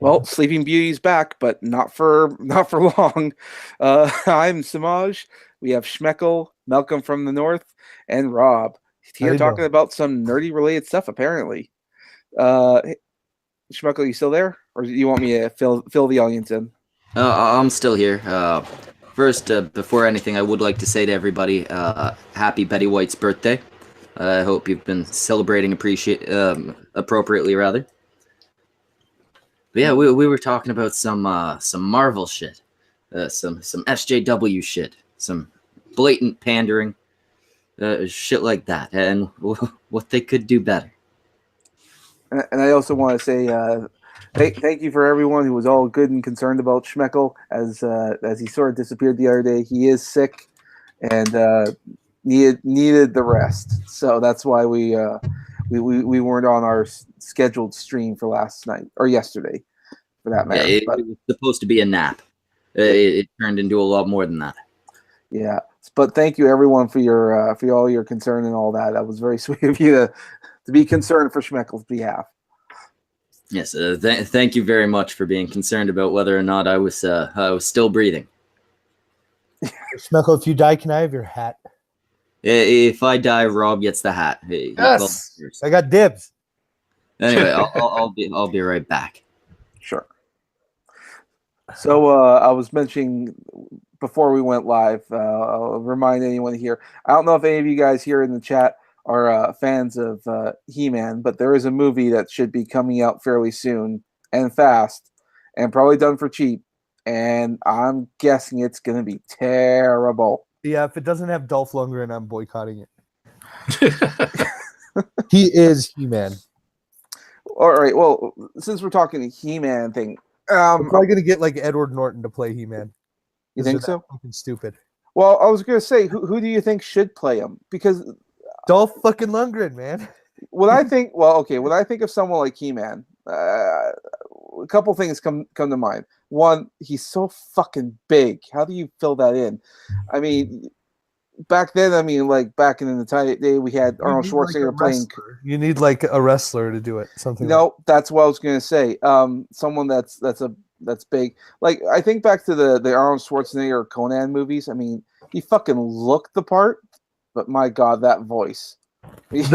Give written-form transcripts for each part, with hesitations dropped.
Well, Sleeping Beauty's back, but not for long. I'm Samaj. We have Schmeckel, Malcolm from the North, and Rob How here you talking doing? about some nerdy related stuff. Apparently, uh, Schmeckel, you still there, or do you want me to fill the audience in? I'm still here. First, before anything, I would like to say to everybody, happy Betty White's birthday. I hope you've been celebrating appropriately, rather. But yeah, we were talking about some Marvel shit, some SJW shit, some blatant pandering, shit like that, and what they could do better. And I also want to say thank you for everyone who was all good and concerned about Schmeckel as he sort of disappeared the other day. He is sick and needed the rest, so that's why we weren't on our scheduled stream for last night or yesterday, for that Yeah, matter. But it was supposed to be a nap. It turned into a lot more than that. yeah, but thank you everyone for all your concern and all that. That was very sweet of you to be concerned for Schmeckel's behalf. Yes, thank you very much for being concerned about whether or not I was still breathing. Schmeckle, if you die, can I have your hat? If I die, Rob gets the hat. Yes, I got dibs. Anyway, I'll be right back. sure. So I was mentioning before we went live. I'll remind anyone here. I don't know if any of you guys here in the chat are fans of He-Man, but there is a movie that should be coming out fairly soon and fast, and probably done for cheap. And I'm guessing it's going to be terrible. Yeah, if it doesn't have Dolph Lundgren, I'm boycotting it. He is He-Man. All right. Well, since we're talking He-Man thing, I'm probably gonna get like Edward Norton to play He-Man. You think so? Fucking stupid. Well, I was going to say, who do you think should play him? Because Dolph fucking Lundgren, man. when I think of someone like He-Man, a couple things come to mind. One, he's so fucking big. How do you fill that in? I mean, back then, back in the day, we had Arnold Schwarzenegger playing. You need like a wrestler to do it. Something. That's what I was going to say. Someone that's big. Like, I think back to the Arnold Schwarzenegger Conan movies. I mean, he fucking looked the part, but my God, that voice. the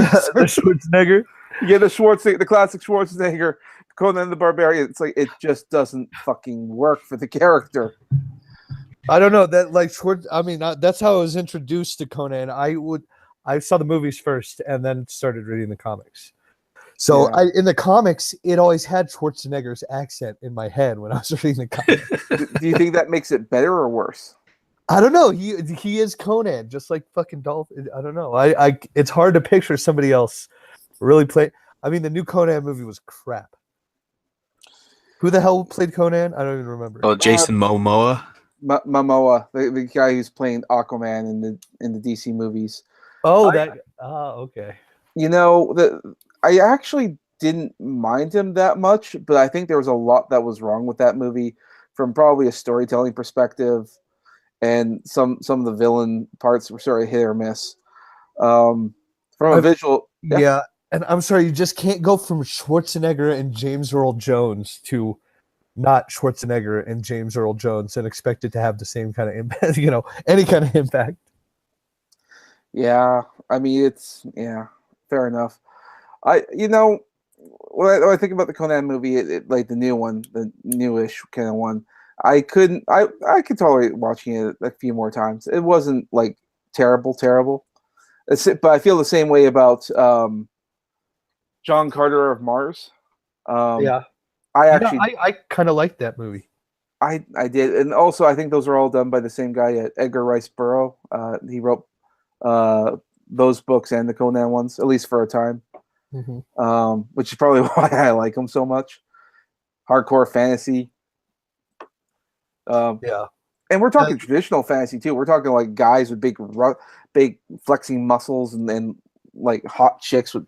Schwarzenegger. Yeah, the classic Schwarzenegger, Conan the Barbarian. It's like it just doesn't fucking work for the character. I don't know that like Schwartz. I mean, that's how I was introduced to Conan. I saw the movies first and then started reading the comics. So yeah. In the comics, it always had Schwarzenegger's accent in my head when I was reading the comics. Do you think that makes it better or worse? I don't know. He is Conan, just like fucking Dolph. I don't know. It's hard to picture somebody else really play. I mean, the new Conan movie was crap. Who the hell played Conan? I don't even remember. Oh, Jason Momoa. Momoa, the guy who's playing Aquaman in the DC movies. Oh, okay. I actually didn't mind him that much, but I think there was a lot that was wrong with that movie from probably a storytelling perspective, and some of the villain parts were sort of hit or miss. From a visual, yeah. And I'm sorry, you just can't go from Schwarzenegger and James Earl Jones to not Schwarzenegger and James Earl Jones and expect it to have the same kind of impact, any kind of impact. Yeah, I mean, fair enough. When I think about the Conan movie, it like the new one, the newish kind of one, I could tolerate watching it a few more times. It wasn't like terrible. But I feel the same way about John Carter of Mars. Yeah. I kind of liked that movie. I did, and also I think those are all done by the same guy, Edgar Rice Burroughs. He wrote those books and the Conan ones, at least for a time. Mm-hmm. Which is probably why I like him so much. Hardcore fantasy. Yeah, and we're talking traditional fantasy too. We're talking like guys with big flexing muscles and like hot chicks with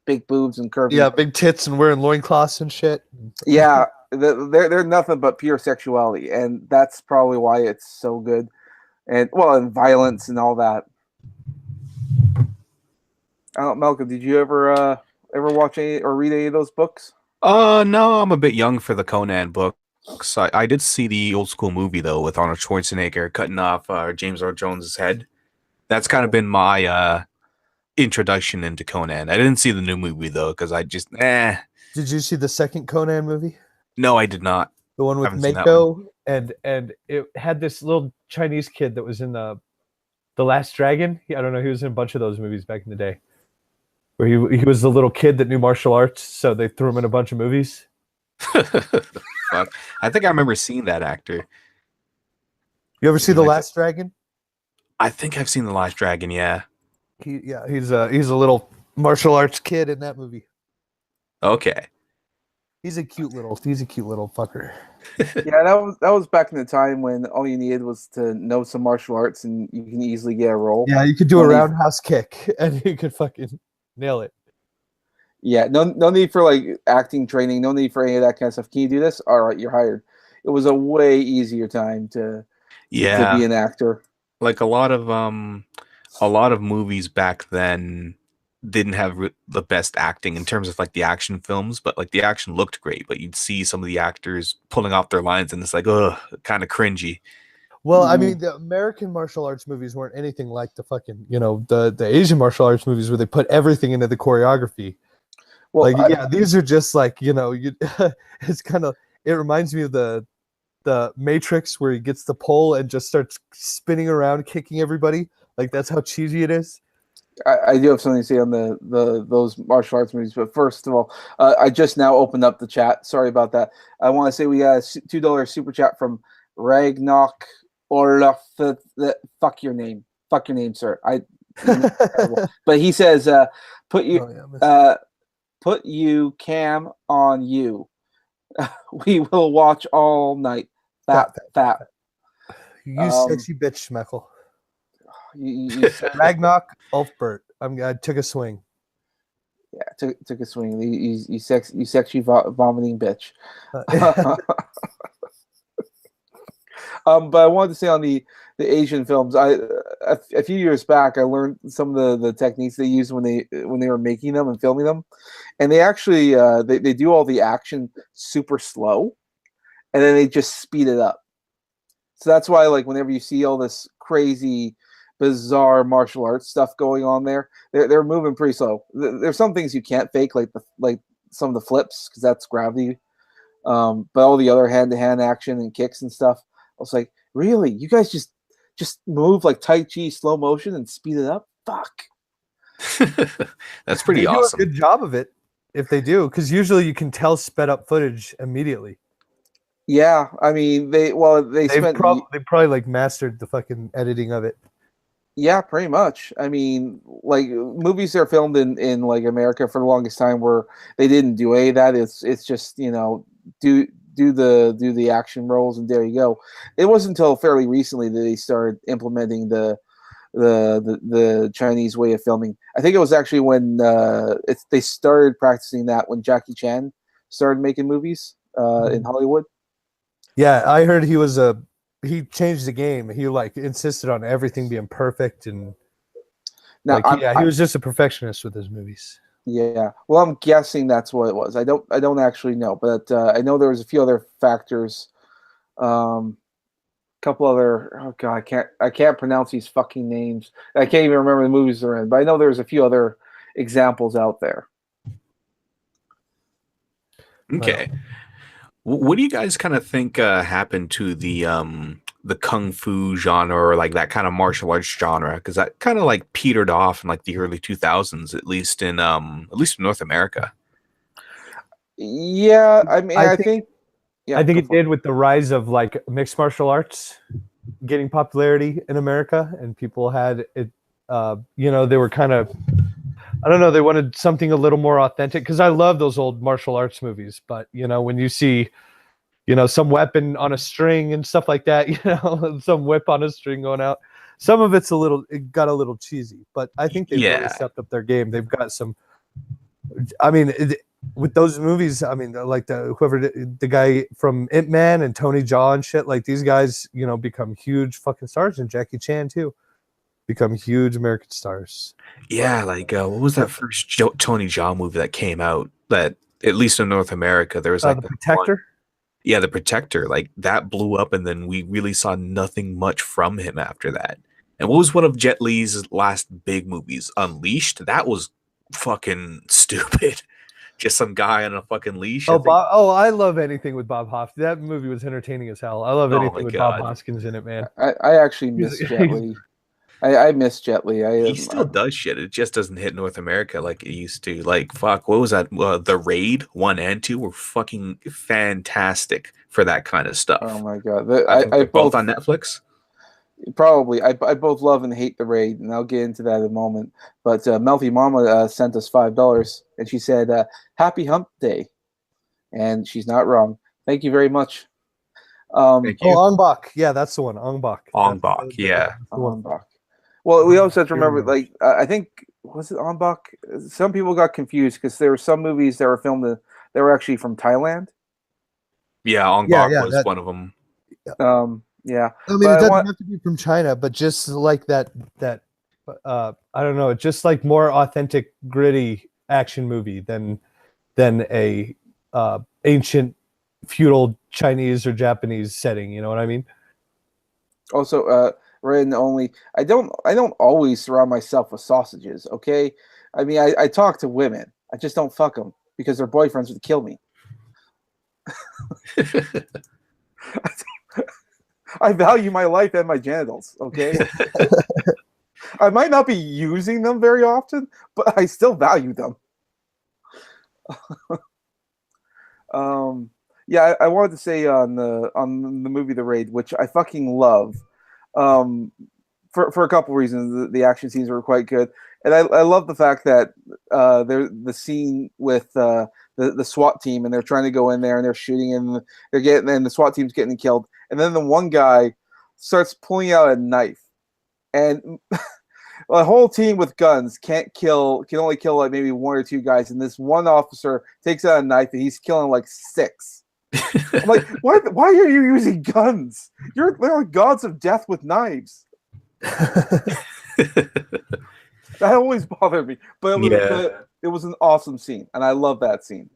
big boobs and curvy. Yeah, big tits and wearing loincloths and shit. Yeah, they're nothing but pure sexuality, and that's probably why it's so good. And violence and all that. Malcolm, did you ever watch any or read any of those books? No, I'm a bit young for the Conan books. I did see the old school movie though with Arnold Schwarzenegger cutting off James Earl Jones's head. That's kind of been my introduction into Conan. I didn't see the new movie though because I just Did you see the second Conan movie? no, I did not. The one with Haven't seen that one. Mako and it had this little Chinese kid that was in the Last Dragon. I don't know. He was in a bunch of those movies back in the day, where he was the little kid that knew martial arts, so they threw him in a bunch of movies. Fuck. I think I remember seeing that actor. You ever see The Last Dragon? I think I've seen The Last Dragon, yeah. He's a little martial arts kid in that movie. Okay. He's a cute little fucker. Yeah, that was back in the time when all you needed was to know some martial arts and you can easily get a role. Yeah, you could do a roundhouse kick and you could fucking nail it. Yeah, no need for like acting training, no need for any of that kind of stuff. Can you do this? All right, you're hired. It was a way easier time to be an actor. Like a lot of movies back then didn't have the best acting in terms of like the action films, but like the action looked great, but you'd see some of the actors pulling off their lines and it's like, ugh, kind of cringy. Well, I mean, the American martial arts movies weren't anything like the fucking, the Asian martial arts movies where they put everything into the choreography. Well, like, these are just like, it's kind of, it reminds me of the Matrix where he gets the pole and just starts spinning around, kicking everybody. Like, that's how cheesy it is. I do have something to say on those martial arts movies, but first of all, I just now opened up the chat. Sorry about that. I want to say we got a $2 super chat from Ragnok Orlof. Fuck your name, sir. But he says, put you cam on you. We will watch all night. Fat. You sexy bitch, Schmeckle. Ragnok Ulfbert. I took a swing. Yeah, took a swing. You sexy vomiting bitch. But I wanted to say on the Asian films, a few years back I learned some of the techniques they used when they were making them and filming them, and they actually they do all the action super slow, and then they just speed it up. So that's why, like, whenever you see all this crazy, bizarre martial arts stuff going on there, they're moving pretty slow. There's some things you can't fake, like some of the flips, because that's gravity. But all the other hand-to-hand action and kicks and stuff, I was like, really? You guys just move like Tai Chi slow motion and speed it up? Fuck. That's pretty they awesome. Do a good job of it if they do, because usually you can tell sped up footage immediately. Yeah, I mean they probably like mastered the fucking editing of it. Yeah, pretty much. I mean, like, movies that are filmed in like America for the longest time where they didn't do any of that. It's just, do the action roles and there you go. It wasn't until fairly recently that they started implementing the Chinese way of filming. I think it was actually when they started practicing that when Jackie Chan started making movies in Hollywood. Yeah, I heard he changed the game. He like insisted on everything being perfect, and now he was just a perfectionist with his movies. Yeah, well, I'm guessing that's what it was. I don't actually know, but I know there was a few other factors. Couple other, oh god, I can't pronounce these fucking names. I can't even remember the movies they're in, but I know there's a few other examples out there. Okay. What do you guys kind of think happened to the kung fu genre, or like that kind of martial arts genre? Because that kind of like petered off in like the early 2000s, at least in North America. Yeah, I mean, I think it did with the rise of like mixed martial arts getting popularity in America, and people had it. They were kind of, I don't know, they wanted something a little more authentic, because I love those old martial arts movies, but when you see some weapon on a string and stuff like that, some whip on a string going out, some of it got a little cheesy, but I think they've really stepped up their game. They've got some, I mean, with those movies, I mean, like the guy from Ip Man and Tony Jaa and shit, like these guys, become huge fucking stars, and Jackie Chan too. Become huge American stars. Yeah, like what was that first Tony Jaa movie that came out that at least in North America, there was like the that one- Protector. yeah, the Protector, like that blew up, and then we really saw nothing much from him after that. And what was one of Jet Li's last big movies? Unleashed. That was fucking stupid. Just some guy on a fucking leash. I Oh, think. Bob. Oh, I love anything with Bob Hoskins. That movie was entertaining as hell. I love Oh anything my with Bob God. Hoskins in it, man. I actually miss He's- Jet Li. I miss Jet Li. He still does shit. It just doesn't hit North America like it used to. Like, fuck, what was that? The Raid 1 and 2 were fucking fantastic for that kind of stuff. Oh my god! I think I they're both both on Netflix. probably I both love and hate the Raid, and I'll get into that in a moment. But Melfi Mama sent us $5, and she said, "Happy Hump Day," and she's not wrong. Thank you very much. Thank you. Oh, Ong Bak. Yeah, that's the one. Ong Bak. Ong Bak, yeah. That's the one. Bach. Well, we also have to remember, Very like, I think, was it on Bach? Some people got confused because there were some movies that were filmed that were actually from Thailand. Yeah, Ong Yeah, Bak was that- one of them. Yeah. I mean, But it I doesn't want- have to be from China, but just like that I don't know, just like more authentic, gritty action movie than a ancient feudal Chinese or Japanese setting. You know what I mean? Also, written only. I don't always surround myself with sausages. Okay. I mean, I talk to women. I just don't fuck them because their boyfriends would kill me. I value my life and my genitals. Okay. I might not be using them very often, but I still value them. Yeah, I wanted to say on the movie The Raid, which I fucking love, for a couple reasons. The action scenes were quite good, and I love the fact that the scene with the SWAT team, and they're trying to go in there and they're shooting and the SWAT team's getting killed, and then the one guy starts pulling out a knife, and a whole team with guns can only kill like maybe one or two guys, and this one officer takes out a knife and he's killing like six. I'm like, why are you using guns? They're like gods of death with knives. That always bothered me, but it was an awesome scene, and I love that scene.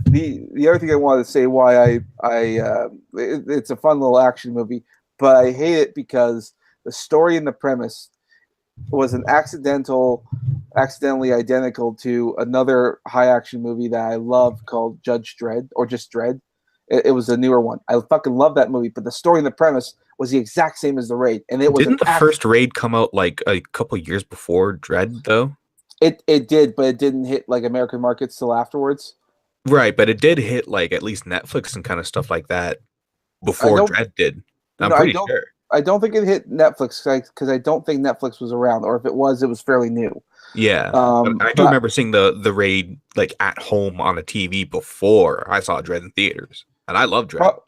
The other thing I wanted to say why it's a fun little action movie, but I hate it because the story and the premise was accidentally identical to another high action movie that I love called Judge Dredd, or just Dredd. It was a newer one. I fucking love that movie, but the story and the premise was the exact same as The Raid, and it was Didn't the first Raid come out like a couple years before Dredd though? It did, but it didn't hit like American markets till afterwards. Right, but it did hit like at least Netflix and kind of stuff like that before Dredd did. I'm pretty sure. I don't think it hit Netflix because I don't think Netflix was around, or if it was fairly new. Yeah, I do remember seeing the Raid like at home on the TV before I saw Dredd in theaters, and I love Dredd.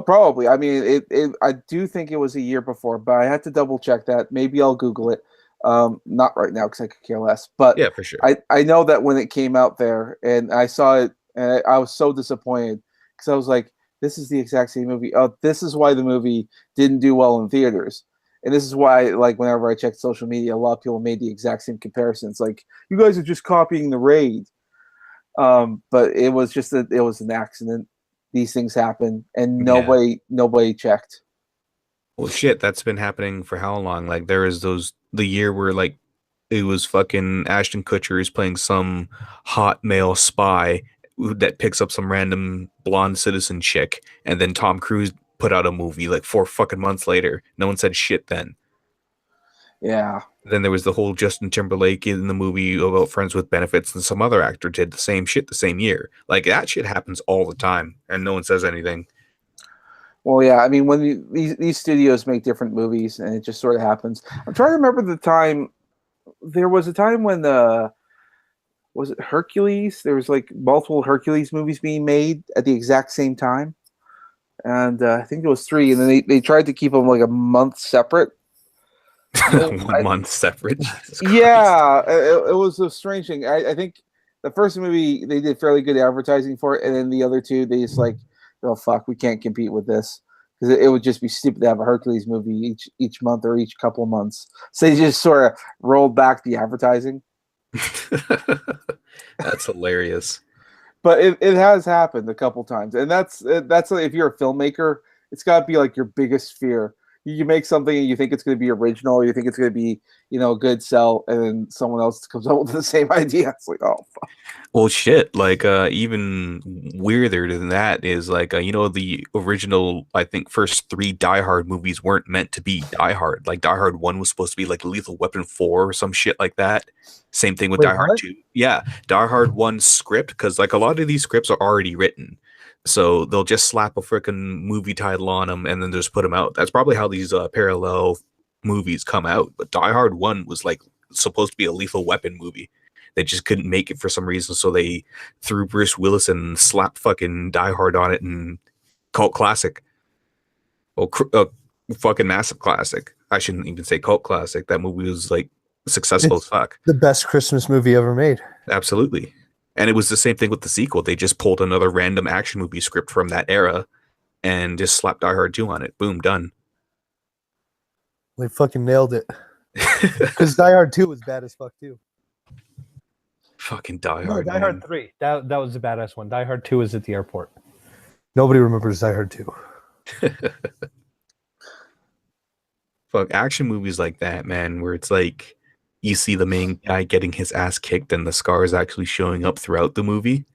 Probably. I mean, I do think it was a year before, but I had to double check that. Maybe I'll Google it. Not right now because I could care less. But yeah, for sure. I know that when it came out there and I saw it, and I was so disappointed because I was like, this is the exact same movie. Oh, this is why the movie didn't do well in theaters. And this is why, like, whenever I check social media, a lot of people made the exact same comparisons. Like, you guys are just copying The Raid. But it was just it was an accident. These things happen, and nobody checked. Well, shit, that's been happening for how long? Like, there is the year where like it was fucking Ashton Kutcher is playing some hot male spy that picks up some random blonde citizen chick, and then Tom Cruise put out a movie like 4 fucking months later. No one said shit then. Yeah. Then there was the whole Justin Timberlake in the movie about Friends with Benefits, and some other actor did the same shit the same year. Like, that shit happens all the time, and no one says anything. Well, yeah, I mean, when these studios make different movies, and it just sort of happens. I'm trying to remember the time. There was a time when was it Hercules? There was like multiple Hercules movies being made at the exact same time, and I think it was 3. And then they tried to keep them like a month separate. 1 month separate. Yeah, it was a strange thing. I think the first movie they did fairly good advertising for it, and then the other two they just like, oh fuck, we can't compete with this because it would just be stupid to have a Hercules movie each month or each couple of months. So they just sort of rolled back the advertising. That's hilarious. but it has happened a couple times, and that's if you're a filmmaker, it's got to be like your biggest fear. You make something and you think it's going to be original, you think it's going to be a good sell, and then someone else comes up with the same idea. It's like, oh fuck. Well, shit. Like, even weirder than that is like, the original, I think, first three Die Hard movies weren't meant to be Die Hard. Like, Die Hard 1 was supposed to be like Lethal Weapon 4 or some shit like that. Same thing with Wait, Die Hard what? 2. Yeah, Die Hard 1 script, because like a lot of these scripts are already written. So they'll just slap a freaking movie title on them and then just put them out. That's probably how these parallel movies come out. But Die Hard 1 was like supposed to be a Lethal Weapon movie. They just couldn't make it for some reason, so they threw Bruce Willis and slapped fucking Die Hard on it, and cult classic. Well, fucking massive classic. I shouldn't even say cult classic. That movie was like successful as fuck. The best Christmas movie ever made. Absolutely. And it was the same thing with the sequel. They just pulled another random action movie script from that era and just slapped Die Hard 2 on it. Boom, done. They fucking nailed it. Because Die Hard 2 was bad as fuck too. Fucking Die No, Hard. Die Hard 3. That was the badass one. Die Hard 2 is at the airport. Nobody remembers Die Hard 2. Fuck, action movies like that, man, where it's like you see the main guy getting his ass kicked and the scars actually showing up throughout the movie.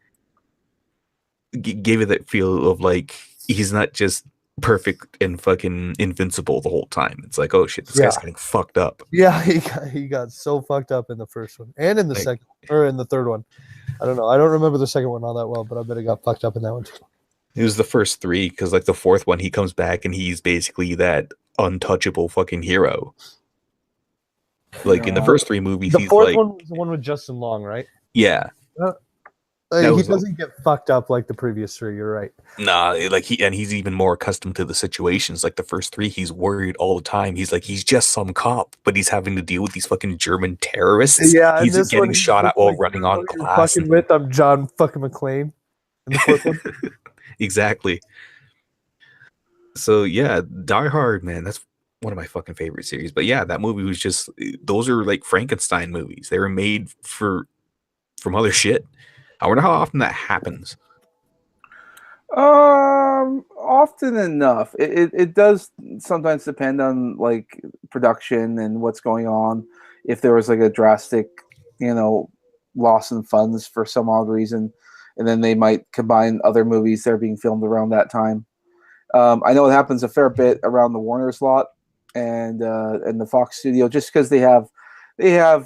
Gave it that feel of like he's not just perfect and fucking invincible the whole time. It's like, oh shit, this guy's getting fucked up. Yeah, he got so fucked up in the first one and in the second or in the third one. I don't know. I don't remember the second one all that well, but I bet he got fucked up in that one too. It was the first three because like the fourth one, he comes back and he's basically that untouchable fucking hero. Like in the first three movies, the he's fourth like, one was the one with Justin Long, right? yeah. He doesn't get fucked up like the previous three. You're right. Nah, like he's even more accustomed to the situations. Like the first three, he's worried all the time. He's like, he's just some cop, but he's having to deal with these fucking German terrorists. Yeah, he's getting shot at while running on glass. I'm John fucking McClane. In the fourth one. Exactly. So yeah, Die Hard, man, that's one of my fucking favorite series. But yeah, that movie was just, those are like Frankenstein movies. They were made from other shit. I wonder how often that happens. Often enough. It does sometimes depend on like production and what's going on. If there was like a drastic, loss in funds for some odd reason, and then they might combine other movies that are being filmed around that time. I know it happens a fair bit around the Warner's lot and the Fox studio, just because they have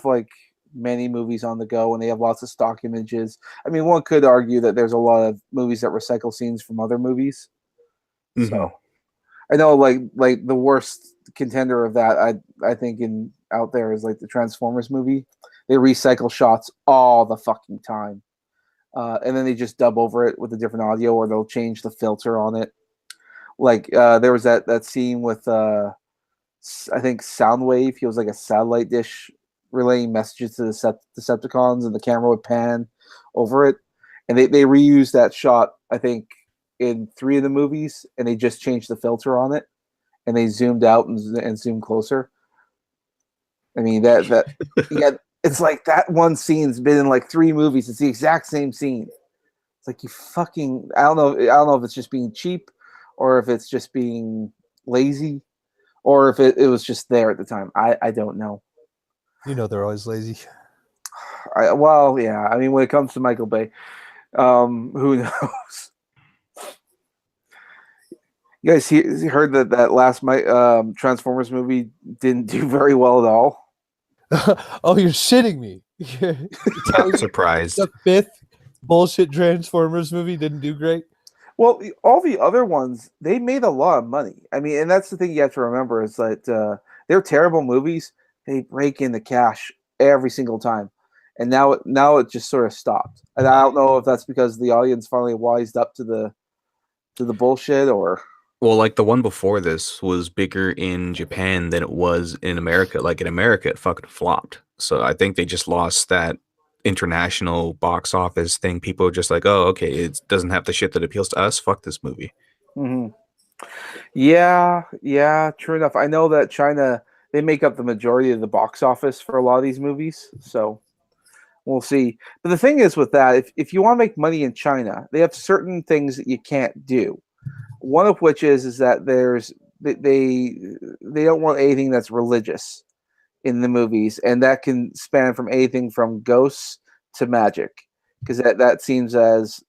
like many movies on the go and they have lots of stock images. I mean, one could argue that there's a lot of movies that recycle scenes from other movies. Mm-hmm. So I know like the worst contender of that I think out there is like the Transformers movie. They recycle shots all the fucking time. And then they just dub over it with a different audio, or they'll change the filter on it. Like there was that scene with I think Soundwave. He was like a satellite dish relaying messages to the Decepticons, and the camera would pan over it. And they reused that shot, I think, in 3 of the movies, and they just changed the filter on it, and they zoomed out and zoomed closer. I mean that yeah, it's like that one scene's been in like 3 movies. It's the exact same scene. It's like you fucking I don't know if it's just being cheap, or if it's just being lazy, or if it was just there at the time. I don't know. They're always lazy. Well, yeah. I mean, when it comes to Michael Bay, who knows? You guys heard that last Transformers movie didn't do very well at all? Oh, you're shitting me. I'm surprised. The 5th bullshit Transformers movie didn't do great. Well, all the other ones, they made a lot of money. I mean, and that's the thing you have to remember is that they're terrible movies. They break in the cash every single time. And now it just sort of stopped. And I don't know if that's because the audience finally wised up to the bullshit, or... Well, like the one before this was bigger in Japan than it was in America. Like in America, it fucking flopped. So I think they just lost that international box office thing. People are just like, oh, okay, it doesn't have the shit that appeals to us. Fuck this movie. Mm-hmm. Yeah, true enough. I know that China, they make up the majority of the box office for a lot of these movies. So we'll see. But the thing is with that, if you want to make money in China, they have certain things that you can't do. One of which is that they don't want anything that's religious in the movies, and that can span from anything from ghosts to magic, because that seems as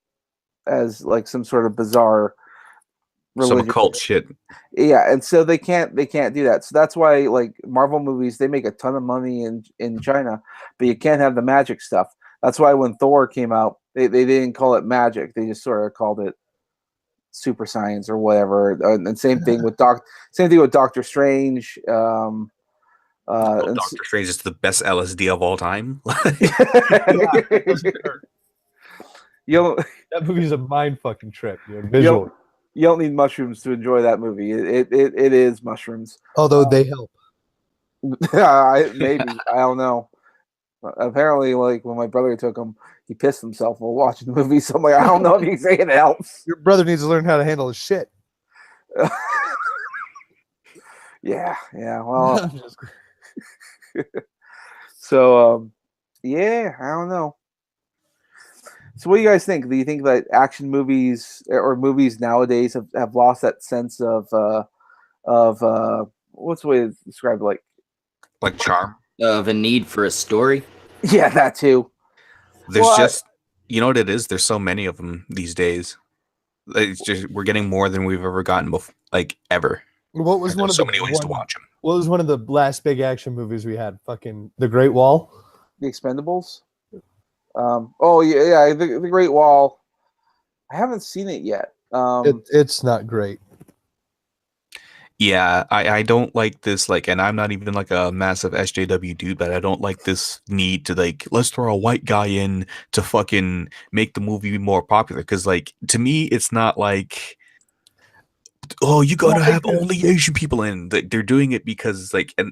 like some sort of bizarre Some religion. occult shit. Yeah, and so they can't do that. So that's why like Marvel movies, they make a ton of money in China, but you can't have the magic stuff. That's why when Thor came out, they didn't call it magic. They just sort of called it super science or whatever. And same thing with Doctor Strange. Doctor Strange is the best LSD of all time. That movie's a mind fucking trip. Visual. You don't need mushrooms to enjoy that movie. It is mushrooms. Although they help. Maybe I don't know. Apparently, like when my brother took him, he pissed himself while watching the movie. So I'm like, I don't know if you can say it helps. Your brother needs to learn how to handle his shit. Yeah. Well, so yeah, I don't know. So what do you guys think? Do you think that action movies or movies nowadays have lost that sense of what's the way to describe it? Like charm? Of a need for a story. Yeah, that too. There's you know what it is? There's so many of them these days. It's just we're getting more than we've ever gotten before, like ever. What was one of so many ways to watch them? What was one of the last big action movies we had? Fucking The Great Wall. The Expendables. The Great Wall. I haven't seen it yet. It's not great. Yeah, I don't like this, like, and I'm not even like a massive SJW dude, but I don't like this need to like, let's throw a white guy in to fucking make the movie more popular. Cause like, to me, it's not like, oh, you gotta have only Asian people in. They're doing it because like, and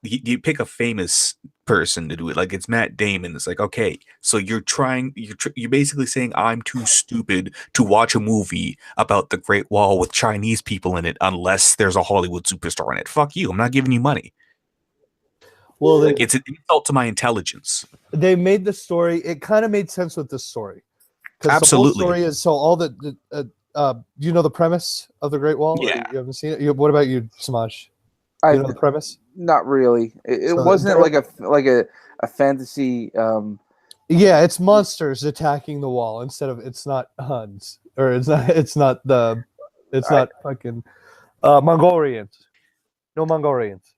you pick a famous person to do it. Like it's Matt Damon. It's like, okay, so you're basically saying I'm too stupid to watch a movie about the Great Wall with Chinese people in it unless there's a Hollywood superstar in it. Fuck you. I'm not giving you money. Well, like it's an insult to my intelligence. They made the story. It kind of made sense with the story. Absolutely. The whole story is so all you know the premise of the Great Wall? Yeah. You haven't seen it? What about you, Samash? You know the premise? Not really. It wasn't like a fantasy. Yeah, it's monsters attacking the wall instead of it's not Huns or it's not fucking Mongolians. No Mongolians.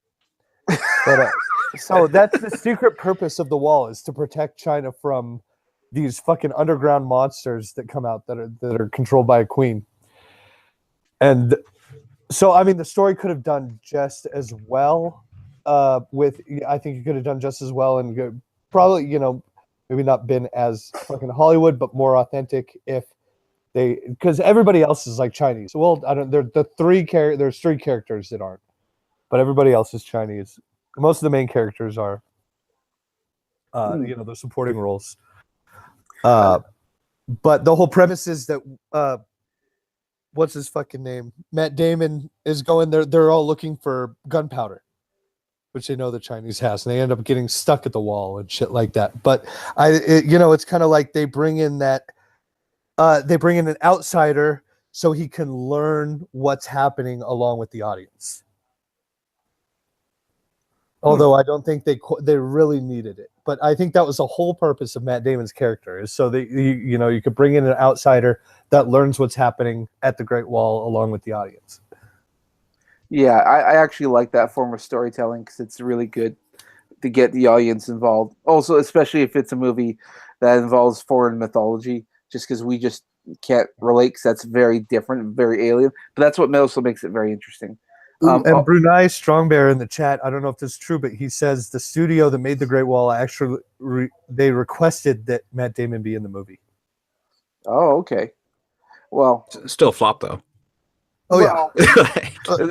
But so that's the secret purpose of the wall is to protect China from these fucking underground monsters that come out that are controlled by a queen. And so, I mean, the story could have done just as well. I think you could have done just as well, and probably, maybe not been as fucking Hollywood, but more authentic because everybody else is like Chinese. Well, I don't. There's three characters that aren't, but everybody else is Chinese. Most of the main characters are, the supporting roles. But the whole premise is that. What's his fucking name? Matt Damon is going there. They're all looking for gunpowder, which they know the Chinese has, and they end up getting stuck at the wall and shit like that. But it's kind of like they bring in an outsider so he can learn what's happening along with the audience. Although I don't think they really needed it, but I think that was the whole purpose of Matt Damon's character is so that you could bring in an outsider that learns what's happening at the Great Wall along with the audience. Yeah, I actually like that form of storytelling because it's really good to get the audience involved. Also, especially if it's a movie that involves foreign mythology, just because we just can't relate because that's very different, very alien. But that's what also makes it very interesting. And Brunei Strong Bear in the chat, I don't know if this is true, but he says the studio that made the Great Wall actually they requested that Matt Damon be in the movie. Oh, okay. Well, still flop though. Oh yeah.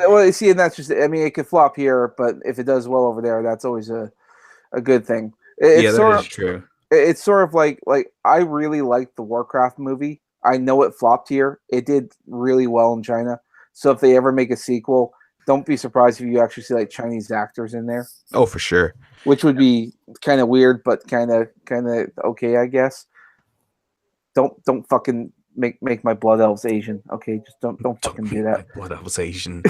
Well, see, and that's just. I mean, it could flop here, but if it does well over there, that's always a good thing. That is true. It's sort of like I really liked the Warcraft movie. I know it flopped here. It did really well in China. So if they ever make a sequel, don't be surprised if you actually see like Chinese actors in there, Oh, for sure. which would be kind of weird, but kind of okay, I guess. Don't fucking make my blood elves Asian, okay? Just don't fucking do that. My blood elves Asian.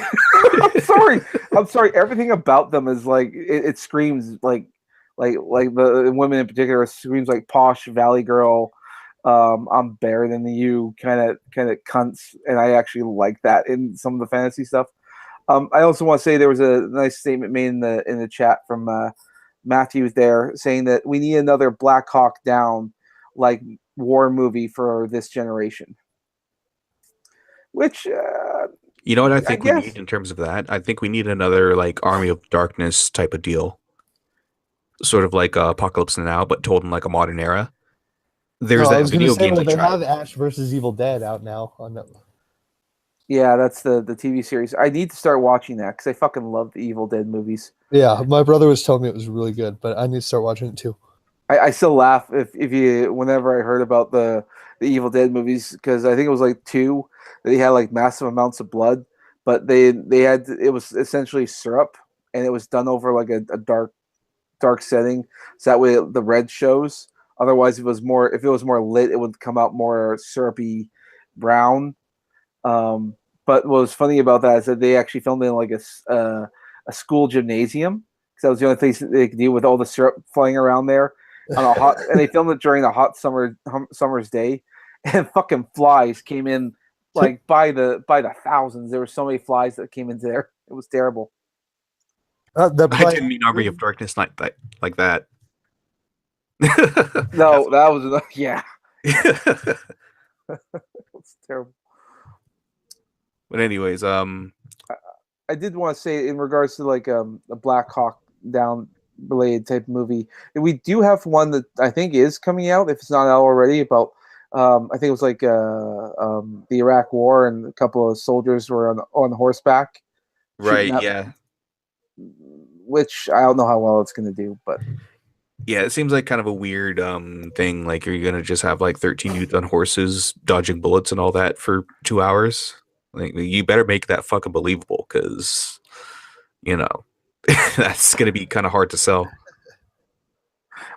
I'm sorry. Everything about them is like it screams like the women in particular screams like posh valley girl. I'm better than you, kind of cunts, and I actually like that in some of the fantasy stuff. I also want to say there was a nice statement made in the chat from Matthew there saying that we need another Black Hawk Down like war movie for this generation. Which You know what I think we guess. need in terms of that? I think we need another like Army of Darkness type of deal. Sort of like Apocalypse Now, but told in like a modern era. There's I that was gonna video say, game well, they they tried. have Ash versus Evil Dead out now on that. Yeah, that's the TV series. I need to start watching that because I fucking love the Evil Dead movies. Yeah, my brother was telling me it was really good, but I need to start watching it too. I still laugh if you whenever I heard about the Evil Dead movies because I think it was like 2 that they had like massive amounts of blood, but they had it was essentially syrup and it was done over like a dark setting, so that way the red shows. Otherwise, if it was more lit, it would come out more syrupy brown. But what was funny about that is that they actually filmed it in like a school gymnasium because that was the only place they could do with all the syrup flying around there on a hot. And they filmed it during a hot summer's day, and fucking flies came in like by the thousands. There were so many flies that came into there. It was terrible. I didn't mean Army of Darkness like that. No, that was yeah. It's terrible. But anyways, I did want to say in regards to like a Black Hawk Down related type movie, we do have one that I think is coming out if it's not out already about. I think it was like the Iraq War and a couple of soldiers were on horseback. right? Yeah, which I don't know how well it's going to do, but yeah, it seems like kind of a weird thing. Like, are you gonna just have like 13 youths on horses dodging bullets and all that for 2 hours? Like, you better make that fucking believable, because that's gonna be kind of hard to sell.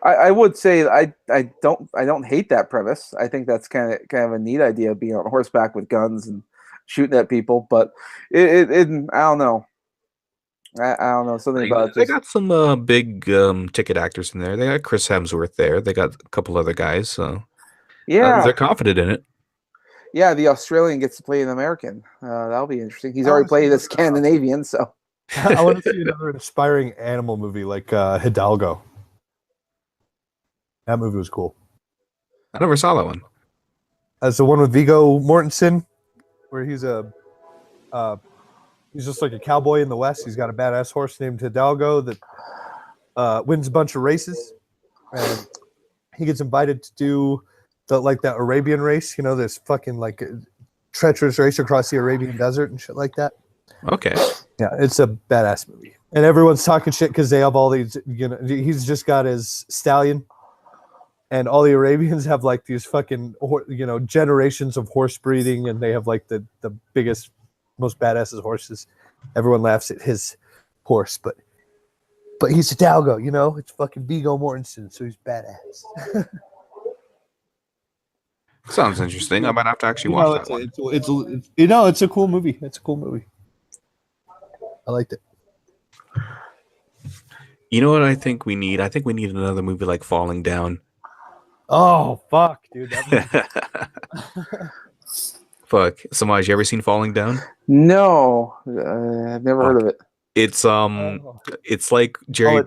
I would say I don't hate that premise. I think that's kind of a neat idea, being on horseback with guns and shooting at people. But it I don't know. I don't know, something about it. They got some big ticket actors in there. They got Chris Hemsworth there. They got a couple other guys. So yeah, they're confident in it. Yeah, the Australian gets to play an American. That'll be interesting. He's already played a Scandinavian, so I want to see another inspiring animal movie like Hidalgo. That movie was cool. I never saw that one. That's the one with Viggo Mortensen, where he's just like a cowboy in the West. He's got a badass horse named Hidalgo that wins a bunch of races, and he gets invited to do that Arabian race. This fucking like treacherous race across the Arabian desert and shit like that. Okay. Yeah, it's a badass movie, and everyone's talking shit because they have all these. He's just got his stallion, and all the Arabians have like these fucking generations of horse breeding, and they have like the biggest, most badass horses. Everyone laughs at his horse, but he's Hidalgo. It's fucking Viggo Mortensen, so he's badass. Sounds interesting. I might have to actually watch that one. It's a cool movie. It's a cool movie. I liked it. You know what I think we need? I think we need another movie like Falling Down. Oh fuck, dude! Fuck, Samaj, you ever seen Falling Down? No, I've never heard of it. It's it's like Jerry.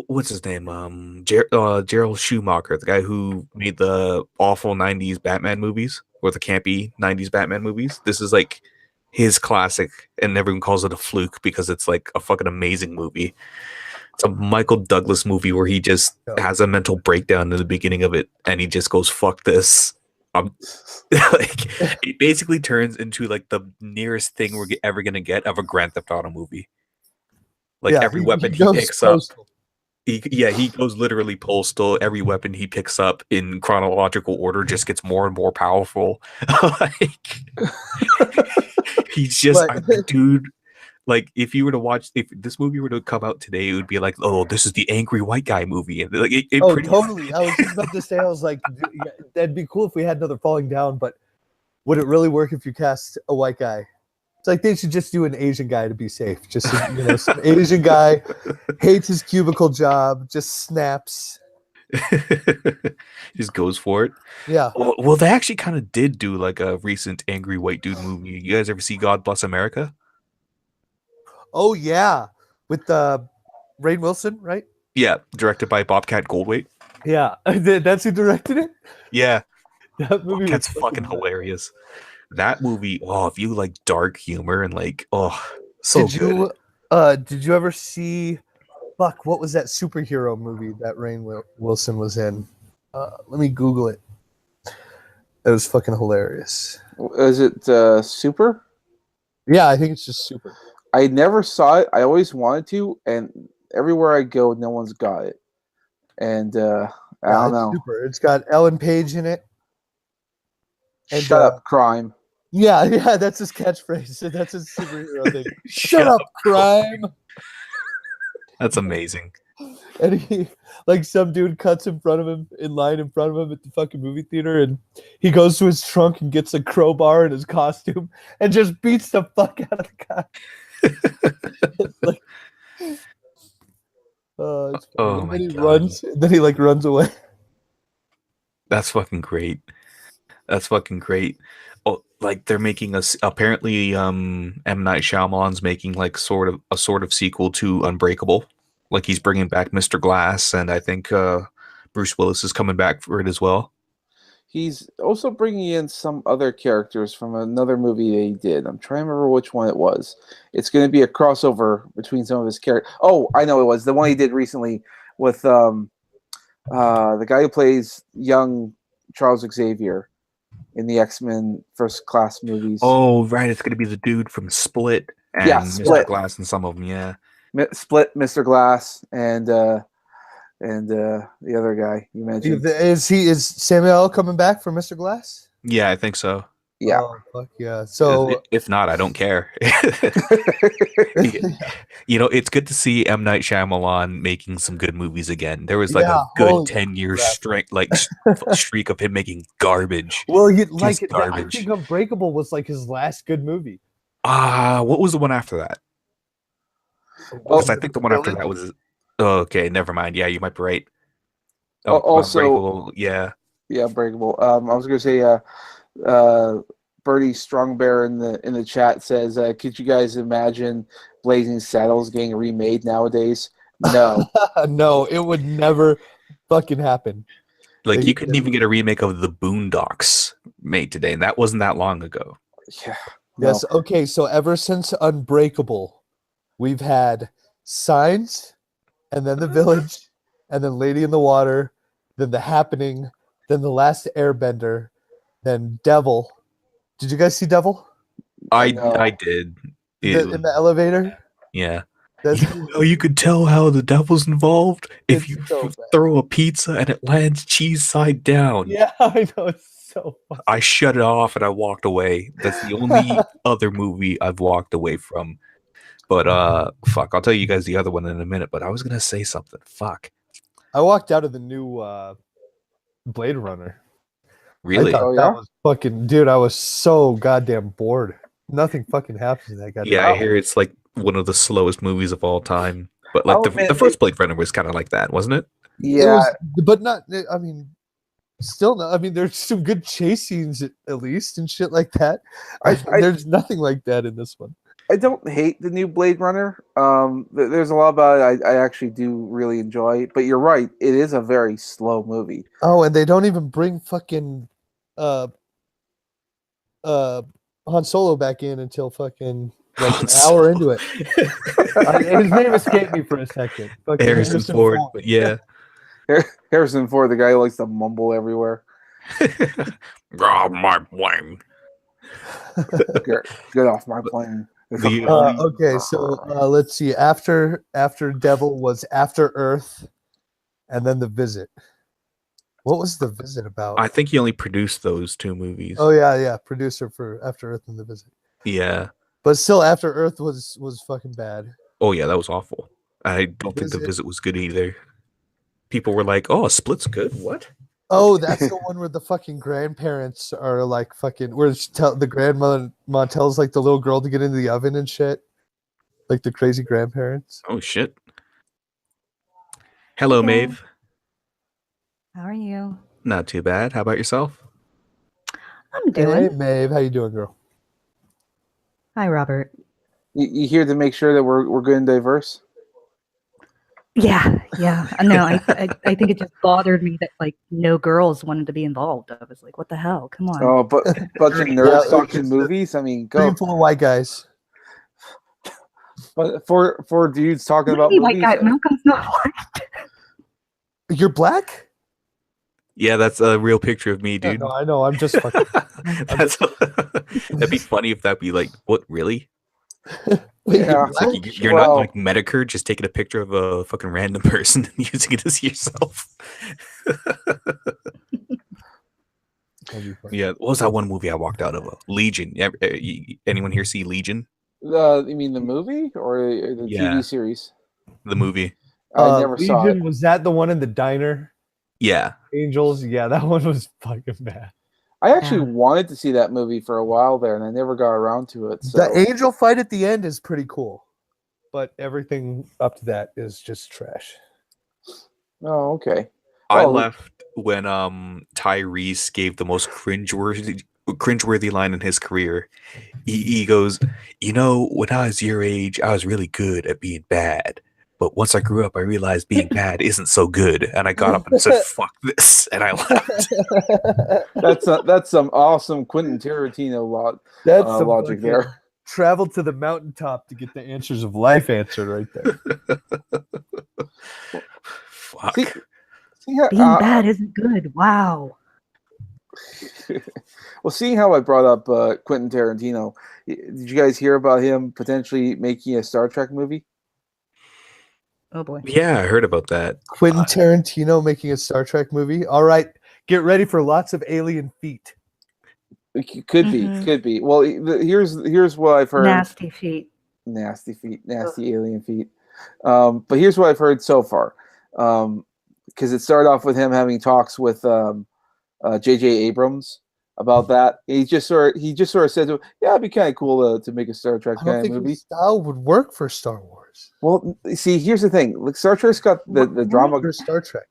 What's his name? Gerald Schumacher, the guy who made the awful '90s Batman movies or the campy '90s Batman movies. This is like his classic, and everyone calls it a fluke because it's like a fucking amazing movie. It's a Michael Douglas movie where he just has a mental breakdown in the beginning of it, and he just goes, "Fuck this." Like, it basically turns into like the nearest thing we're ever gonna get of a Grand Theft Auto movie. Like every weapon he picks up, he goes literally postal. Every weapon he picks up in chronological order just gets more and more powerful. Like, he's just a dude Like if you were to watch, if this movie were to come out today, it would be like, oh, this is the angry white guy movie, and like it Oh, pretty. totally. I was just about to say, I was like, yeah, that'd be cool if we had another Falling Down, but would it really work if you cast a white guy? It's like they should just do an Asian guy to be safe. Just some Asian guy hates his cubicle job, just snaps. Just goes for it. Yeah. Well, they actually kind of did do like a recent angry white dude movie. You guys ever see God Bless America? Oh yeah, with Rainn Wilson, right? Yeah, directed by Bobcat Goldthwait. Yeah, that's who directed it. Yeah, That movie Bobcat's was fucking hilarious. That movie, oh, if you like dark humor and like, oh, so good. Did you ever see? Fuck, what was that superhero movie that Rainn Wilson was in? Let me Google it. It was fucking hilarious. Is it Super? Yeah, I think it's just super. I never saw it. I always wanted to, and everywhere I go, no one's got it. And I don't It's know. super. It's got Ellen Page in it. And, Shut up, crime. Yeah, that's his catchphrase. That's his superhero thing. Shut up, crime. That's amazing. And he, like, some dude cuts in front of him, in line in front of him at the fucking movie theater, and he goes to his trunk and gets a crowbar in his costume and just beats the fuck out of the guy. Like, it's Oh and my then he God. runs, and then he like runs away. That's fucking great. That's fucking great. Oh, like they're making us apparently M. Night Shyamalan's making like sort of sequel to Unbreakable. Like he's bringing back Mr. Glass, and I think Bruce Willis is coming back for it as well. He's also bringing in some other characters from another movie that he did. I'm trying to remember which one it was. It's going to be a crossover between some of his characters. Oh, I know it was the one he did recently with the guy who plays young Charles Xavier in the X-Men First Class movies. Oh, right. It's going to be the dude from Split and Yeah, Mr. Split. Glass and some of them. Yeah. Split, Mr. Glass, and the other guy you mentioned. Is Samuel L. coming back for Mr. Glass? Yeah, I think so. Yeah. Oh, fuck yeah. So If not, I don't care. You know, it's good to see M. Night Shyamalan making some good movies again. There was like Yeah, a good holy 10-year crap. streak of him making garbage. well, I garbage. think Unbreakable was like his last good movie. What was the one after that? Because I think the one after that was. Oh, okay, never mind. Yeah, you might be right. Also, Unbreakable, yeah. Yeah, Breakable. I was going to say, Bertie Strongbear in the chat says, could you guys imagine Blazing Saddles getting remade nowadays? No. No, it would never fucking happen. Like They- you couldn't even get a remake of The Boondocks made today, and that wasn't that long ago. Yeah. Yes. Okay. So ever since Unbreakable, we've had Signs, and then The Village, and then Lady in the Water, then The Happening, then The Last Airbender, then Devil. Did you guys see Devil? I No. did. In the elevator? Yeah. That's You could tell how the devil's involved if It's you so bad. throw a pizza and it lands cheese side down. yeah, I know, it's so funny. I shut it off and I walked away. That's the only other movie I've walked away from. But fuck, I'll tell you guys the other one in a minute. But I was gonna say something. Fuck. I walked out of the new Blade Runner. Really? I thought Oh, yeah? that was fucking dude. I was so goddamn bored. Nothing fucking happens in that goddamn. Yeah, I hear it's like one of the slowest movies of all time. But like Oh, man, the first Blade Runner was kind of like that, wasn't it? It Yeah. was, but not. I mean, still not. I mean, there's some good chase scenes at least and shit like that. I- There's nothing like that in this one. I don't hate the new Blade Runner. There's a lot about it I actually do really enjoy. But you're right. It is a very slow movie. Oh, and they don't even bring fucking Han Solo back in until fucking like an hour into it. His name escaped me for a second. Fucking Harrison Ford. But yeah. Harrison Ford, the guy who likes to mumble everywhere. Rob my plane. Get off my plane. Okay, so let's see. After Devil was After Earth, and then The Visit. What was The Visit about? I think he only produced those two movies. Oh yeah. Producer for After Earth and The Visit. Yeah. But still, After Earth was fucking bad. Oh yeah, that was awful. I don't think The Visit was good either. People were like, "Oh, a Split's good." What? Oh, that's the one where the fucking grandparents are like fucking. Where the grandmother tells like the little girl to get into the oven and shit. Like the crazy grandparents. Oh shit. Hello, Hey. Maeve. How are you? Not too bad. How about yourself? I'm doing. Hey, Maeve, how you doing, girl? Hi, Robert. You here to make sure that we're good and diverse? Yeah. No, I think it just bothered me that like no girls wanted to be involved. I was like, what the hell? Come on. Oh, but bunch of Right. nerds Yeah, talking it's movies. I mean, Pretty go. full of white guys. But for dudes talking What about do you mean, movies, white guy? Malcolm's not white. You're black? Yeah, that's a real picture of me, dude. No, I know. I'm just fucking. That'd be funny if that'd be like, what, really? Wait, Yeah. you're It's like black? you're Well- not like Medicare, just taking a picture of a fucking random person and using it as yourself. That'd be funny. Yeah, what was that one movie I walked out of? Legion. Anyone here see Legion? you mean the movie or the Yeah. TV series? The movie. I never saw Legion, it. was that the one in the diner? Yeah. Angels? Yeah, that one was fucking bad. I actually Yeah. wanted to see that movie for a while there, and I never got around to it. So The angel fight at the end is pretty cool, but everything up to that is just trash. oh, okay. I Well, left when Tyrese gave the most cringeworthy line in his career. He goes, when I was your age, I was really good at being bad. But once I grew up, I realized being bad isn't so good. And I got up and said, fuck this. And I left. that's some awesome Quentin Tarantino That's some logic fucking there. travel to the mountaintop to get the answers of life answered right there. Fuck. See how, Being bad isn't good. Wow. well, seeing how I brought up Quentin Tarantino, did you guys hear about him potentially making a Star Trek movie? Oh boy. Yeah, I heard about that. Quentin Tarantino making a Star Trek movie. All right, get ready for lots of alien feet. It could Mhm. be. Well, here's what I've heard. Nasty feet. Nasty feet, nasty alien feet. But here's what I've heard so far. Because it started off with him having talks with J.J. Abrams about that. He just sort of said, "Yeah, it'd be kind of cool to make a Star Trek I don't kind of think movie." his style would work for Star Wars. Well, see, here's the thing. Like Star Trek's got the drama. For Star Trek.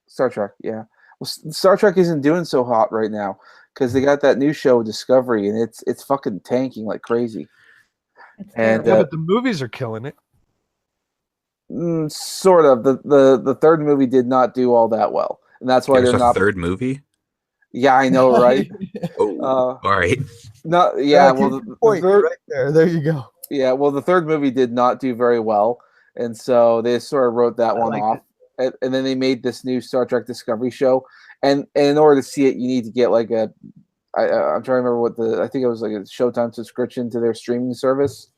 Star Trek, yeah. Well, Star Trek isn't doing so hot right now because they got that new show Discovery, and it's fucking tanking like crazy. It's And terrible. Yeah, but the movies are killing it. sort of the third movie did not do all that well, and that's why There's they're a not. third movie? Yeah, I know, right? Oh, all right. Not yeah. Case Well, in point, third, right there. There you go. yeah. Well, the third movie did not do very well, and so they sort of wrote that one liked off. And then they made this new Star Trek Discovery show, and in order to see it, you need to get like I'm trying to remember what I think it was like a Showtime subscription to their streaming service,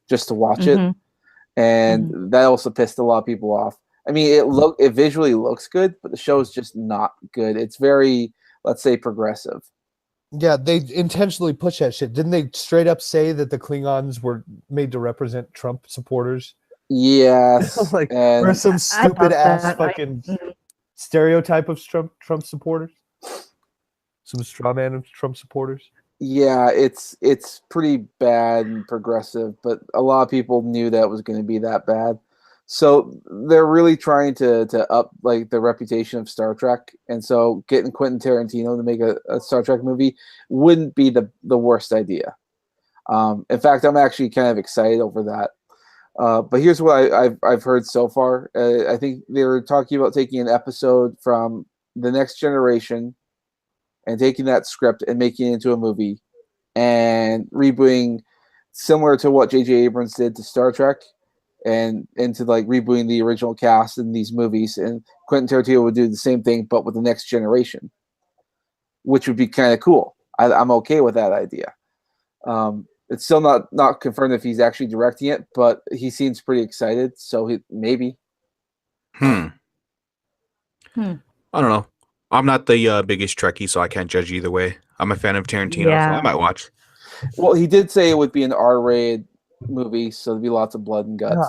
just to watch it, Mhm. and that also pissed a lot of people off. I mean, it visually looks good, but the show's just not good. It's very, let's say, progressive. Yeah, they intentionally push that shit. Didn't they straight up say that the Klingons were made to represent Trump supporters? Yes, Like, and or some thought stupid ass that. fucking Mhm. stereotype of Trump supporters? Some straw man of Trump supporters? yeah, it's pretty bad and progressive, but a lot of people knew that was going to be that bad. So they're really trying to up like the reputation of Star Trek, and so getting Quentin Tarantino to make a Star Trek movie wouldn't be the worst idea. In fact, I'm actually kind of excited over that. But here's what I've heard so far. I think they were talking about taking an episode from The Next Generation and taking that script and making it into a movie and rebooting similar to what J.J. Abrams did to Star Trek and into like rebooting the original cast in these movies. And Quentin Tarantino would do the same thing, but with The Next Generation, which would be kind of cool. I'm okay with that idea. It's still not confirmed if he's actually directing it, but he seems pretty excited. So maybe. I don't know. I'm not the biggest Trekkie, so I can't judge either way. I'm a fan of Tarantino, so Yeah. I might watch. Well, he did say it would be an R-rated movie, so there'd be lots of blood and guts. No,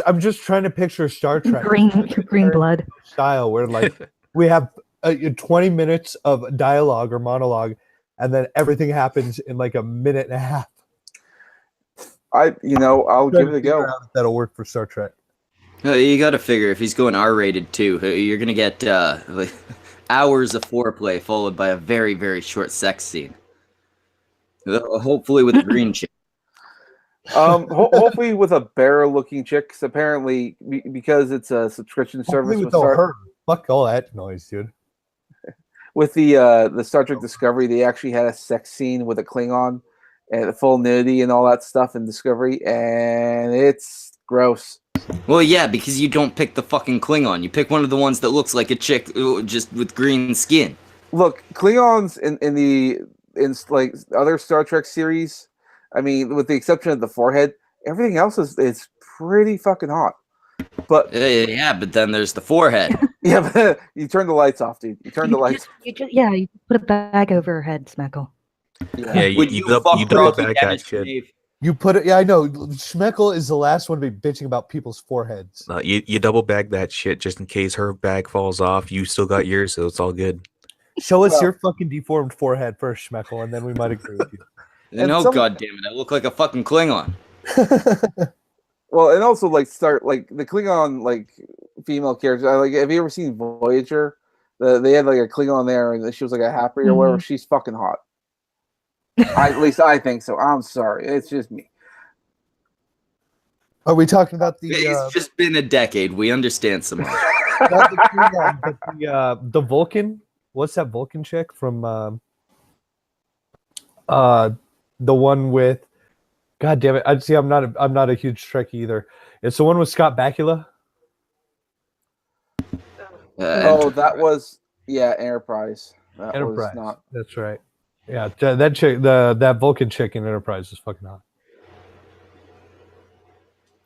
I'm just trying to picture Star Trek Green blood. style where like we have 20 minutes of dialogue or monologue, and then everything happens in like a minute and a half. I'll give it a go. That'll work for Star Trek. You got to figure if he's going R-rated too, you're gonna get like hours of foreplay followed by a very very short sex scene. Hopefully with a green chick. Hopefully with a bear-looking chick. 'Cause apparently, because it's a subscription service With her. Fuck all that noise, dude. With the Star Trek Discovery, they actually had a sex scene with a Klingon and full nudity and all that stuff in Discovery, and it's gross. Well, yeah, because you don't pick the fucking Klingon. You pick one of the ones that looks like a chick just with green skin. Look, Klingons in like other Star Trek series, I mean, with the exception of the forehead, everything else is pretty fucking hot. But yeah, but then there's the forehead. Yeah, but you turn the lights off, dude. You turn the lights. You put a bag over her head, Smeckle. Yeah, you fuck double Rocky back that Dennis, shit. Dave? You put it. Yeah, I know. Schmeckle is the last one to be bitching about people's foreheads. You double bag that shit just in case her bag falls off. You still got yours, so it's all good. Show us your fucking deformed forehead first, Schmeckle, and then we might agree with you. No, goddammit, I look like a fucking Klingon. Well, and also like the Klingon like female characters. Like, have you ever seen Voyager? They had like a Klingon there, and she was like a happy or whatever. She's fucking hot. At least I think so. I'm sorry, it's just me. Are we talking about the? It's just been a decade. We understand so much. The Vulcan. What's that Vulcan chick from? The one with. God damn it! I'm not a huge Trekkie either. It's the one with Scott Bakula. That was Enterprise. Enterprise. Was not. That's right. Yeah, that chick, that Vulcan chick in Enterprise is fucking hot.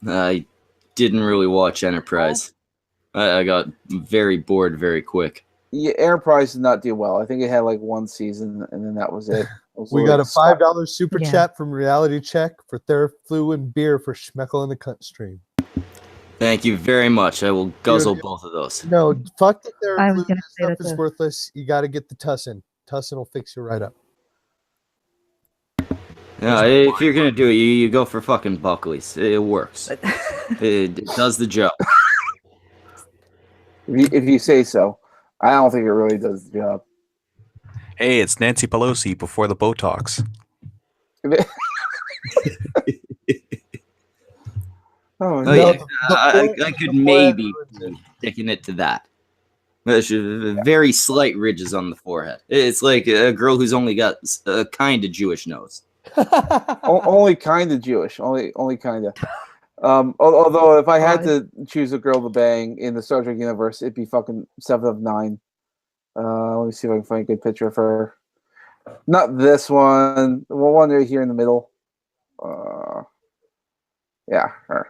I didn't really watch Enterprise. I got very bored very quick. Yeah, Enterprise did not do well. I think it had like one season, and then that was it. We got a $5 super chat from Reality Check for Theraflu and beer for Schmeckle in the cunt stream. Thank you very much. I will guzzle both of those. No, fuck the I was Theraflu. gonna say That that stuff is worthless. You got to get the Tussin. Tussin will fix you right up. Yeah, if you're gonna do it, you go for fucking Buckley's. It works. It does the job. If you say so. I don't think it really does the job. Hey, it's Nancy Pelosi before the Botox. Oh, no. Yeah, I could maybe taking it to that. There's very slight ridges on the forehead. It's like a girl who's only got a kind of Jewish nose. Only kind of Jewish. Only kind of. Although if I had to choose a girl to bang in the Star Trek universe, it'd be fucking 7 of 9. Let me see if I can find a good picture of her. Not this one. The one right here in the middle. Yeah, her.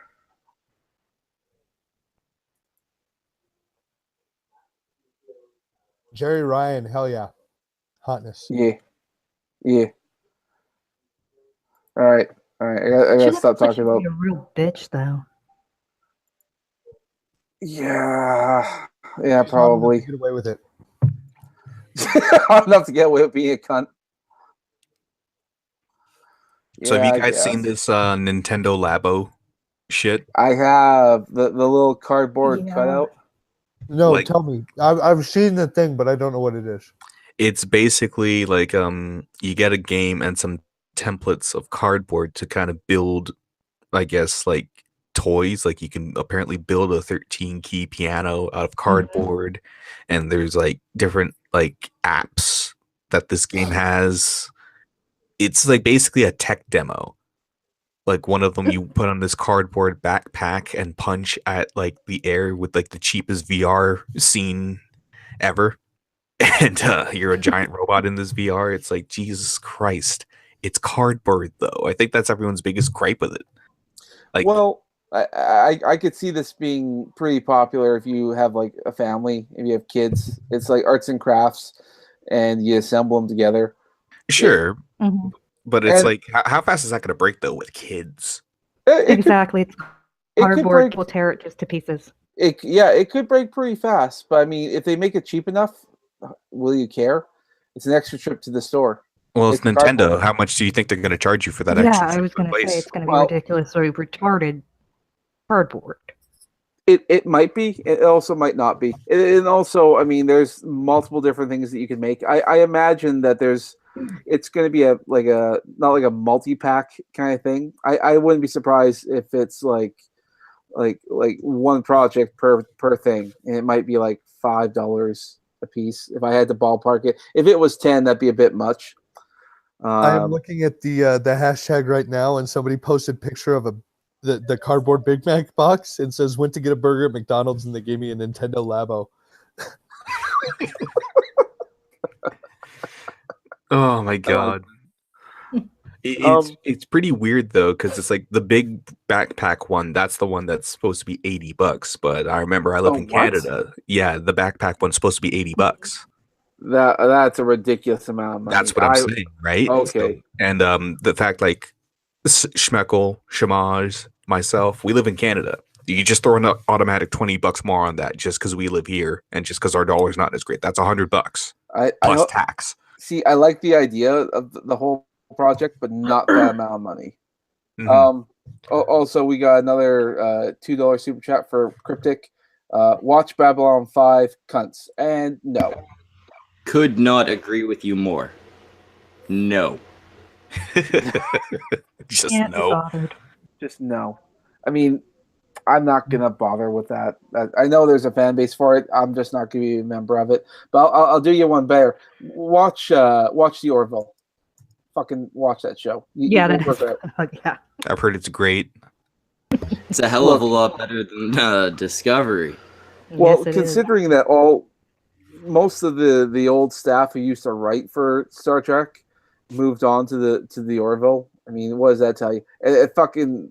Jerry Ryan, hell yeah. Hotness. Yeah. All right. I gotta stop talking about. Be a real bitch, though. Yeah, probably. Get away with it. Enough to get away with being a cunt. So have you guys seen this Nintendo Labo shit? I have the little cardboard cutout. No, tell me. I've seen the thing, but I don't know what it is. It's basically like you get a game and some templates of cardboard to kind of build, I guess, like toys. Like you can apparently build a 13-key piano out of cardboard, and there's like different like apps that this game has. It's like basically a tech demo. Like one of them you put on this cardboard backpack and punch at like the air with like the cheapest VR scene ever. And you're a giant robot in this VR. It's like, Jesus Christ. It's cardboard though. I think that's everyone's biggest gripe with it. Like, well, I could see this being pretty popular if you have like a family, if you have kids. It's like arts and crafts and you assemble them together. Sure. But it's And like, how fast is that going to break though with kids? it could Exactly. It's it could cardboard break. will tear it just to pieces. It could break pretty fast. But I mean, if they make it cheap enough, will you care? It's an extra trip to the store. Well, it's cardboard. Nintendo. How much do you think they're going to charge you for that Yeah, extra I trip was to going to say replace? it's going to be Well- ridiculously retarded cardboard. It might be. It also might not be. And also, I mean, there's multiple different things that you can make. I imagine that it's going to be not like a multi-pack kind of thing. I wouldn't be surprised if it's like one project per thing, and it might be like $5 a piece. If I had to ballpark it, if it was 10, that'd be a bit much. I am looking at the hashtag right now, and somebody posted a picture of the cardboard Big Mac box and says went to get a burger at McDonald's and they gave me a Nintendo Labo. Oh my god. It's pretty weird though, because it's like the big backpack one. That's the one that's supposed to be $80. But I remember I live Oh, in what? Canada. Yeah, the backpack one's supposed to be $80. That's a ridiculous amount of money. That's what I'm saying, right? Okay. And the fact like Schmeckel, Shamaj, myself, we live in Canada. You just throw an automatic $20 more on that just because we live here and just because our dollar's not as great. That's $100 plus tax. See, I like the idea of the whole project, but not that amount of money. Mhm. Also, we got another $2 super chat for Cryptic. Watch Babylon 5, cunts. And no. Could not agree with you more. No. Just Can't be no. bothered. Just no. I mean, I'm not gonna bother with that. I know there's a fan base for it. I'm just not gonna be a member of it. But I'll do you one better. Watch the Orville. Fucking watch that show. Yeah, You'll that work is. it out. Yeah. I've heard it's great. It's a hell of a lot better than Discovery. Well, Yes, it is. considering that most of the old staff who used to write for Star Trek moved on to the Orville. I mean, what does that tell you? Fucking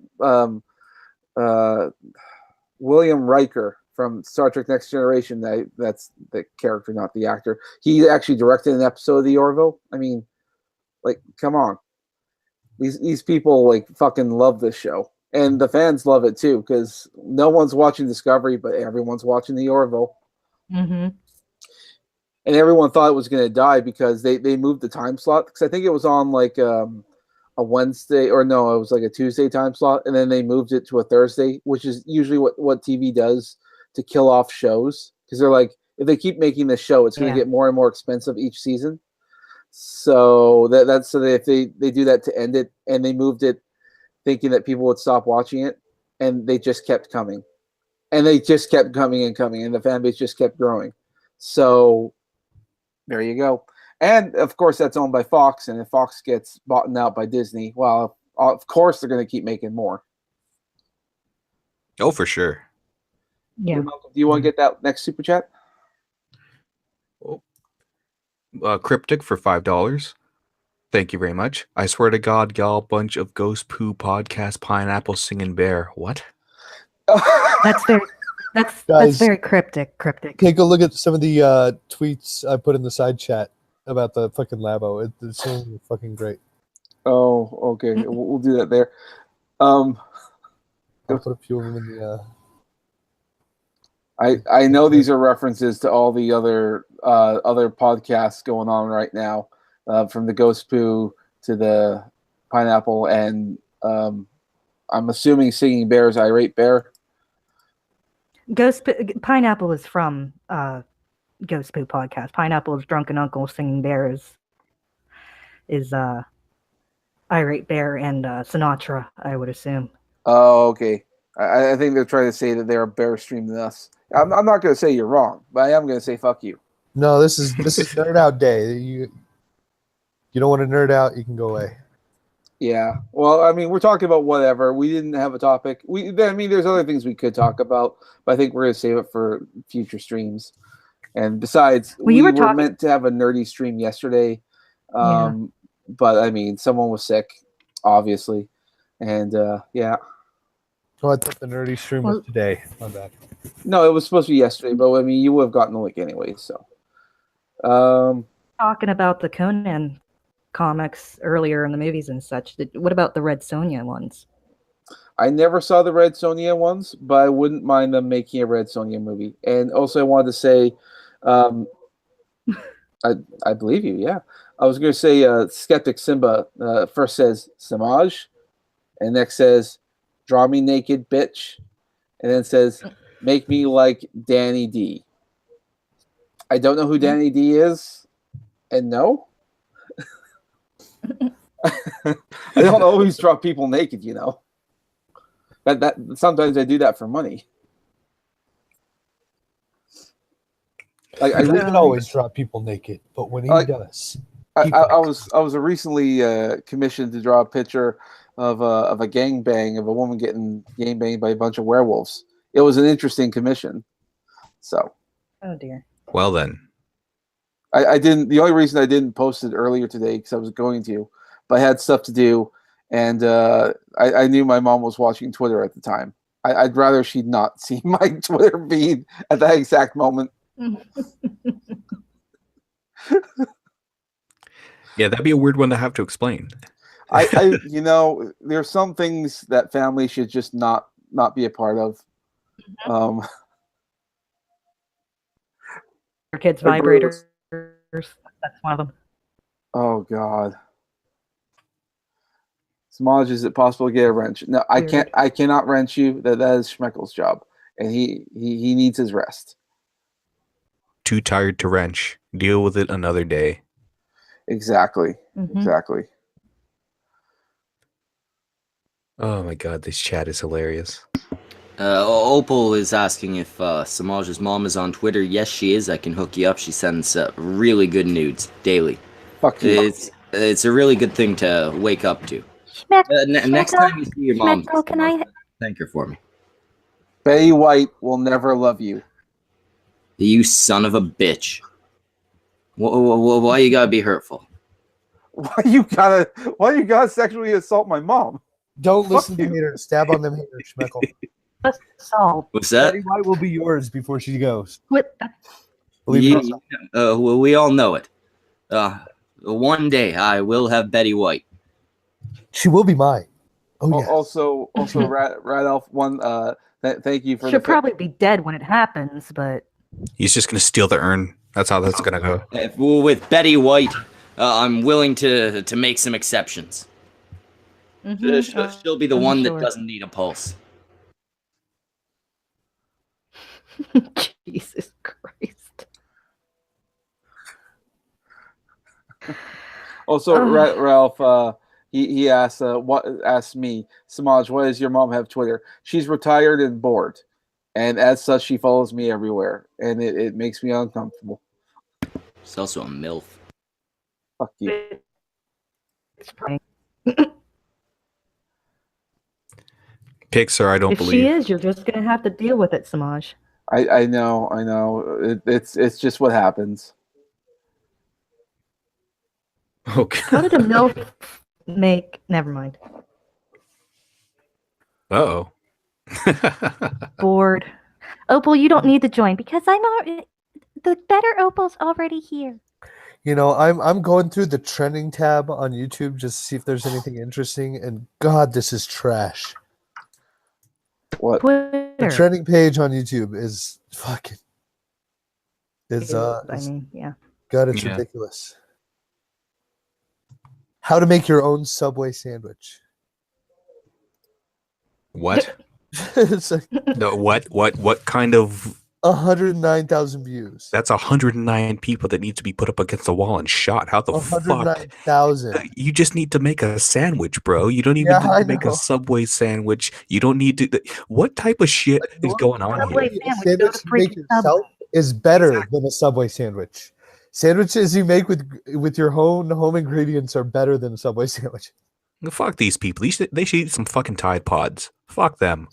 William Riker from Star Trek Next Generation. That's the character, not the actor. He actually directed an episode of the Orville. I mean, like, come on. These people like fucking love this show, and the fans love it too because no one's watching Discovery, but everyone's watching the Orville. Mm-hmm. And everyone thought it was going to die because they moved the time slot because I think it was on like a Wednesday, or no, it was like a Tuesday time slot, and then they moved it to a Thursday, which is usually what TV does to kill off shows because they're like, if they keep making this show, it's going to get more and more expensive each season. So that's so that if they do that to end it, and they moved it thinking that people would stop watching it, and they just kept coming, and they just kept coming and coming, and the fan base just kept growing. So there you go. And of course, that's owned by Fox, and if Fox gets bought out by Disney, well, of course they're going to keep making more. Oh, for sure. Yeah. Do you want to get that next super chat? Cryptic for $5. Thank you very much. I swear to God, y'all, bunch of ghost poo podcast pineapple singing bear. What? That's Guys, very cryptic. Cryptic. Take a look at some of the tweets I put in the side chat about the fucking Labo. It's so fucking great. Oh, okay. We'll do that there. I'll put a few of them in the. I know these are references to all the other podcasts going on right now, from the Ghost Poo to the Pineapple, and I'm assuming Singing Bear's Irate Bear. Pineapple is from Ghost Poo podcast. Pineapple is Drunken Uncle. Singing Bear is Irate Bear and Sinatra, I would assume. Oh, okay. I think they're trying to say that they're a better stream than us. I'm not going to say you're wrong, but I am going to say fuck you. No, this is nerd out day. You don't want to nerd out, you can go away. Yeah. Well, I mean, we're talking about whatever. We didn't have a topic. There's other things we could talk about, but I think we're going to save it for future streams. And besides, we were meant to have a nerdy stream yesterday, but I mean, someone was sick, obviously, and yeah. Oh, I thought the nerdy stream was today. My bad. No, it was supposed to be yesterday, but I mean, you would have gotten the link anyway. So, Talking about the Conan comics earlier in the movies and such. What about the Red Sonja ones? I never saw the Red Sonja ones, but I wouldn't mind them making a Red Sonja movie. And also, I wanted to say, um, I believe you. Yeah, I was going to say, Skeptic Simba first says Samaj, and next says, "Draw me naked, bitch," and then says, "Make me like Danny D." I don't know who Danny D is, and no, I don't always draw people naked. You know, that sometimes I do that for money. Like He doesn't always draw people naked, but when he does, I was recently commissioned to draw a picture of a gangbang of a woman getting gangbanged by a bunch of werewolves. It was an interesting commission. So. Oh dear. Well then. I didn't. The only reason I didn't post it earlier today because I was going to, but I had stuff to do, and I knew my mom was watching Twitter at the time. I'd rather she'd not see my Twitter feed at that exact moment. Yeah, that'd be a weird one to have to explain. I there's some things that family should just not be a part of. Your kids' vibrators. That's one of them. Oh God. Smodge, is it possible to get a wrench? No, I can't. I cannot wrench you. That is Schmeckel's job, and he needs his rest. Too tired to wrench. Deal with it another day. Exactly. Mm-hmm. Exactly. Oh my God, this chat is hilarious. Opal is asking if Samaj's mom is on Twitter. Yes, she is. I can hook you up. She sends really good nudes daily. Fuck you. It's a really good thing to wake up to. Next time you see your mom, can I thank her for me. Betty White will never love you. You son of a bitch. Why you gotta be hurtful? Why you gotta sexually assault my mom? Don't listen to haters. Stab on them haters, Schmeckel. solve? What's that? Betty White will be yours before she goes. What? Believe me. Well, we all know it. One day I will have Betty White. She will be mine. Oh yeah. Also, Radolph, one. Thank you for. She'll probably be dead when it happens, but He's just gonna steal the urn. That's how that's gonna go. With Betty White, I'm willing to make some exceptions. mm-hmm. She'll be the one that doesn't need a pulse. Jesus Christ. Also, Ralph, he asked me, Samaj, why does your mom have Twitter? She's retired and bored, and as such, she follows me everywhere, and it makes me uncomfortable. She's also a MILF. Fuck you. Pixar, I don't If believe. she is, you're just gonna have to deal with it, Samaj. I know. It's just what happens. Okay. How did a MILF make? Never mind. Uh-oh. Bored. Opal, you don't need to join because I'm already the better Opal's already here. You know, I'm going through the trending tab on YouTube just to see if there's anything interesting, and God, this is trash. What? The Twitter. trending page on YouTube is fucking. I mean, yeah. God, it's Yeah. ridiculous. How to make your own Subway sandwich. What? It's like No, what kind of 109,000 views. that's 109 people that need to be put up against the wall and shot. How the fuck? 109,000. You just need to make a sandwich, bro. You don't even Yeah, need I to make know. a Subway sandwich. You don't need to. What type of shit is going on Subway here? A sandwich, go sandwich to you make freaking yourself is better than a Subway sandwich. Sandwiches you make with your own home ingredients are better than a Subway sandwich. Fuck these people. They should eat some fucking Tide Pods. Fuck them.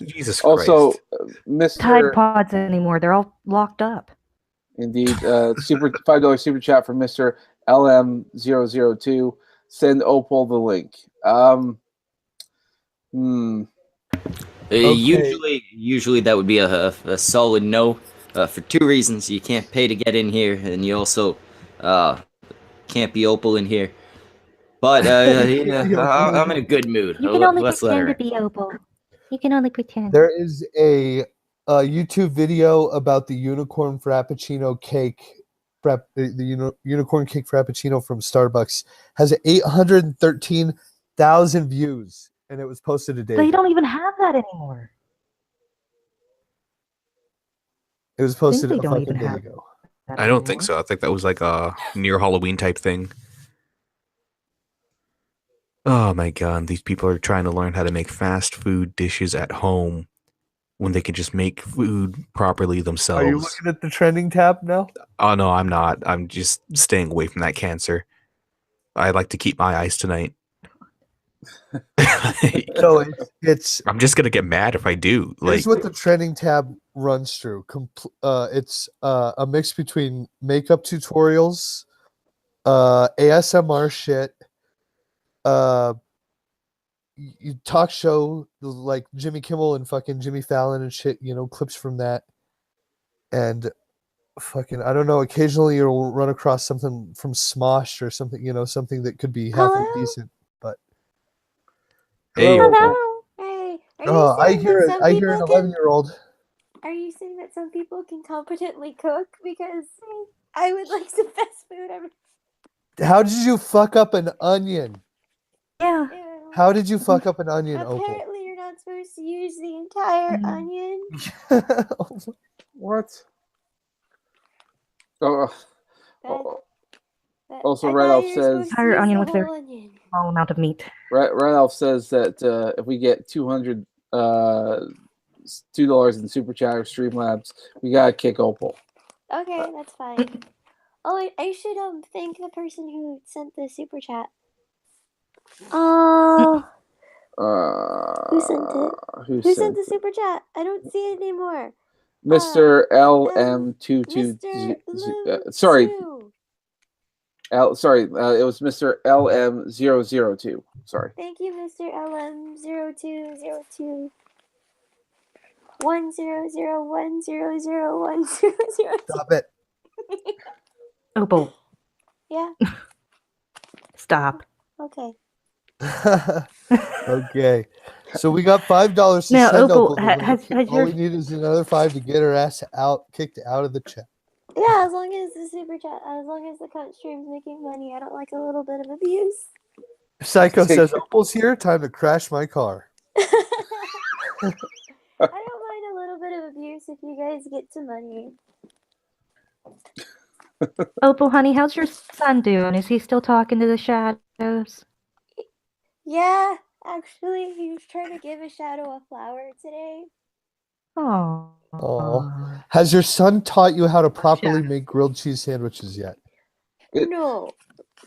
Jesus Christ. Also, Tide Mr. Pods anymore. They're all locked up. Indeed, super $5 super chat from Mr. LM002. Send Opal the link. Okay. Usually that would be a solid no for two reasons. You can't pay to get in here, and you also can't can't be Opal in here. But I'm in a good mood. You can only Let's let pretend her to in. be Opal. You can only pretend. There is a YouTube video about the unicorn frappuccino cake. Unicorn cake frappuccino from Starbucks has 813,000 views, and it was posted a day They ago. don't even have that anymore. It was posted they a don't fucking even day have ago. that I don't think anymore. so. I think that was like a near Halloween type thing. Oh my god, these people are trying to learn how to make fast food dishes at home when they can just make food properly Are you themselves. looking at the trending tab now? Oh no, I'm not. I'm just staying away from that cancer. I like to keep my eyes tonight. So it's I'm just gonna get mad if I do. Like, here's what the trending tab runs through. It's a mix between makeup tutorials, ASMR shit, talk show like Jimmy Kimmel and fucking Jimmy Fallon and shit, clips from that. And fucking, I don't know, occasionally you'll run across something from Smosh or something, something that could be halfway Hello? decent. But hey, hello, Opal. Opal. Hey, are you I saying that some hear an people 11-year-old. are you saying that some people can competently cook? Because I would like some fast food. How did you fuck up an onion? Yeah. Ew. How did you fuck up an onion, Opal? Apparently, you're not supposed to use the entire onion. What? Oh, That, that, also, I Red thought Elf you were says supposed to Entire use onion the with very whole onion. small amount of meat. Red Elf says that if we get 200 $2 in Super Chat or Streamlabs, we gotta kick Opal. Okay, that's fine. Oh, I should thank the person who sent the super chat. Oh, who sent it? Who sent the super chat? I don't see it anymore. Mr. LM22. Mr. Sorry, Two. it was Mr. LM002. Sorry. Thank you, Mr. LM0202. 10010010010. Stop it. Opal, Yeah. stop. Okay. Okay. So we got $5 to Now, send Opal, Opal. The has link. All your we need is another 5 to get her ass kicked out of the chat. Yeah, as long as the super chat, as long as the cunt stream's making money, I don't like a little bit of abuse. Psycho says Opal's here. Time to crash my car. I don't mind a little bit of abuse if you guys get to money. Opal, honey, how's your son doing? Is he still talking to the shadows? Yeah, actually, he was trying to give a shadow a flower today. Oh. Oh, has your son taught you how to properly make grilled cheese sandwiches yet? No.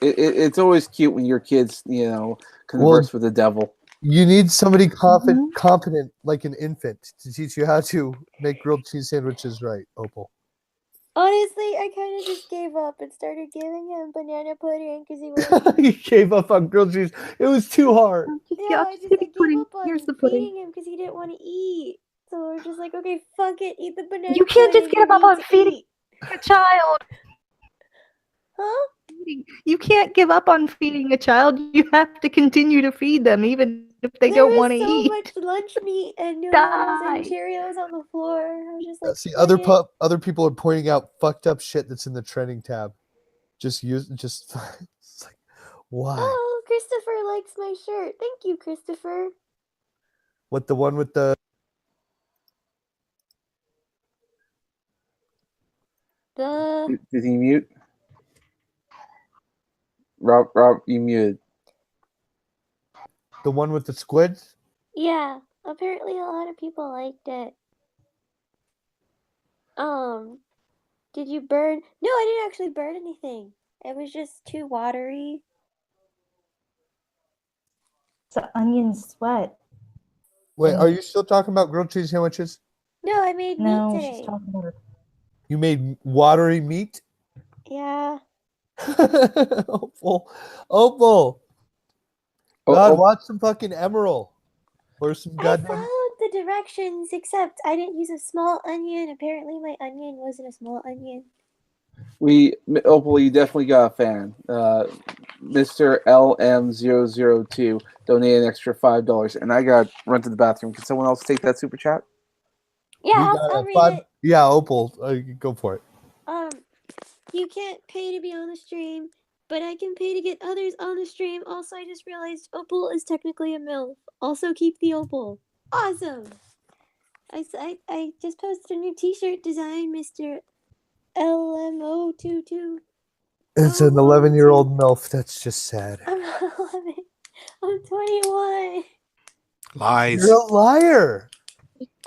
It's always cute when your kids, converse with the devil. You need somebody competent, like an infant, to teach you how to make grilled cheese sandwiches right, Opal. Honestly, I kind of just gave up and started giving him banana pudding because he wasn't. You gave up on grilled cheese. It was too hard. Yeah, I gave pudding. up on Here's the pudding. feeding him because he didn't want to eat. So we're just like, okay, fuck it, eat the banana. You can't just pudding, give up you on need to feeding eat. a child. Huh? You can't give up on feeding a child. You have to continue to feed them, even if they There don't want was to so eat. much lunch meat and noodles Die. and Cheerios on the floor. I was just like, See, fuck it. other people are pointing out fucked up shit that's in the trending tab. It's like, why? Oh, Christopher likes my shirt. Thank you, Christopher. What, the one with the Did he mute? Rob, you muted. the one with the squid? Yeah, apparently a lot of people liked it. Did you burn? No, I didn't actually burn anything. It was just too watery. It's an onion sweat. Wait, are you still talking about grilled cheese sandwiches? No, I made No, meat she's today. talking about her. You made watery meat? Yeah. Opal. God, watch some fucking Emerald. Or some I goddamn. followed the directions, except I didn't use a small onion. Apparently, my onion wasn't a small onion. Opal, you definitely got a fan. Mr. LM002 donated an extra $5, and I got run to the bathroom. Can someone else take that super chat? Yeah, We I'll, got I'll a read five. it. Yeah, Opal, go for it. You can't pay to be on the stream, but I can pay to get others on the stream. Also, I just realized Opal is technically a MILF. Also, keep the Opal. Awesome! I just posted a new t-shirt design, Mr. LMO22. It's an 11-year-old MILF. That's just sad. I'm not 11. I'm 21. Lies. You're a liar.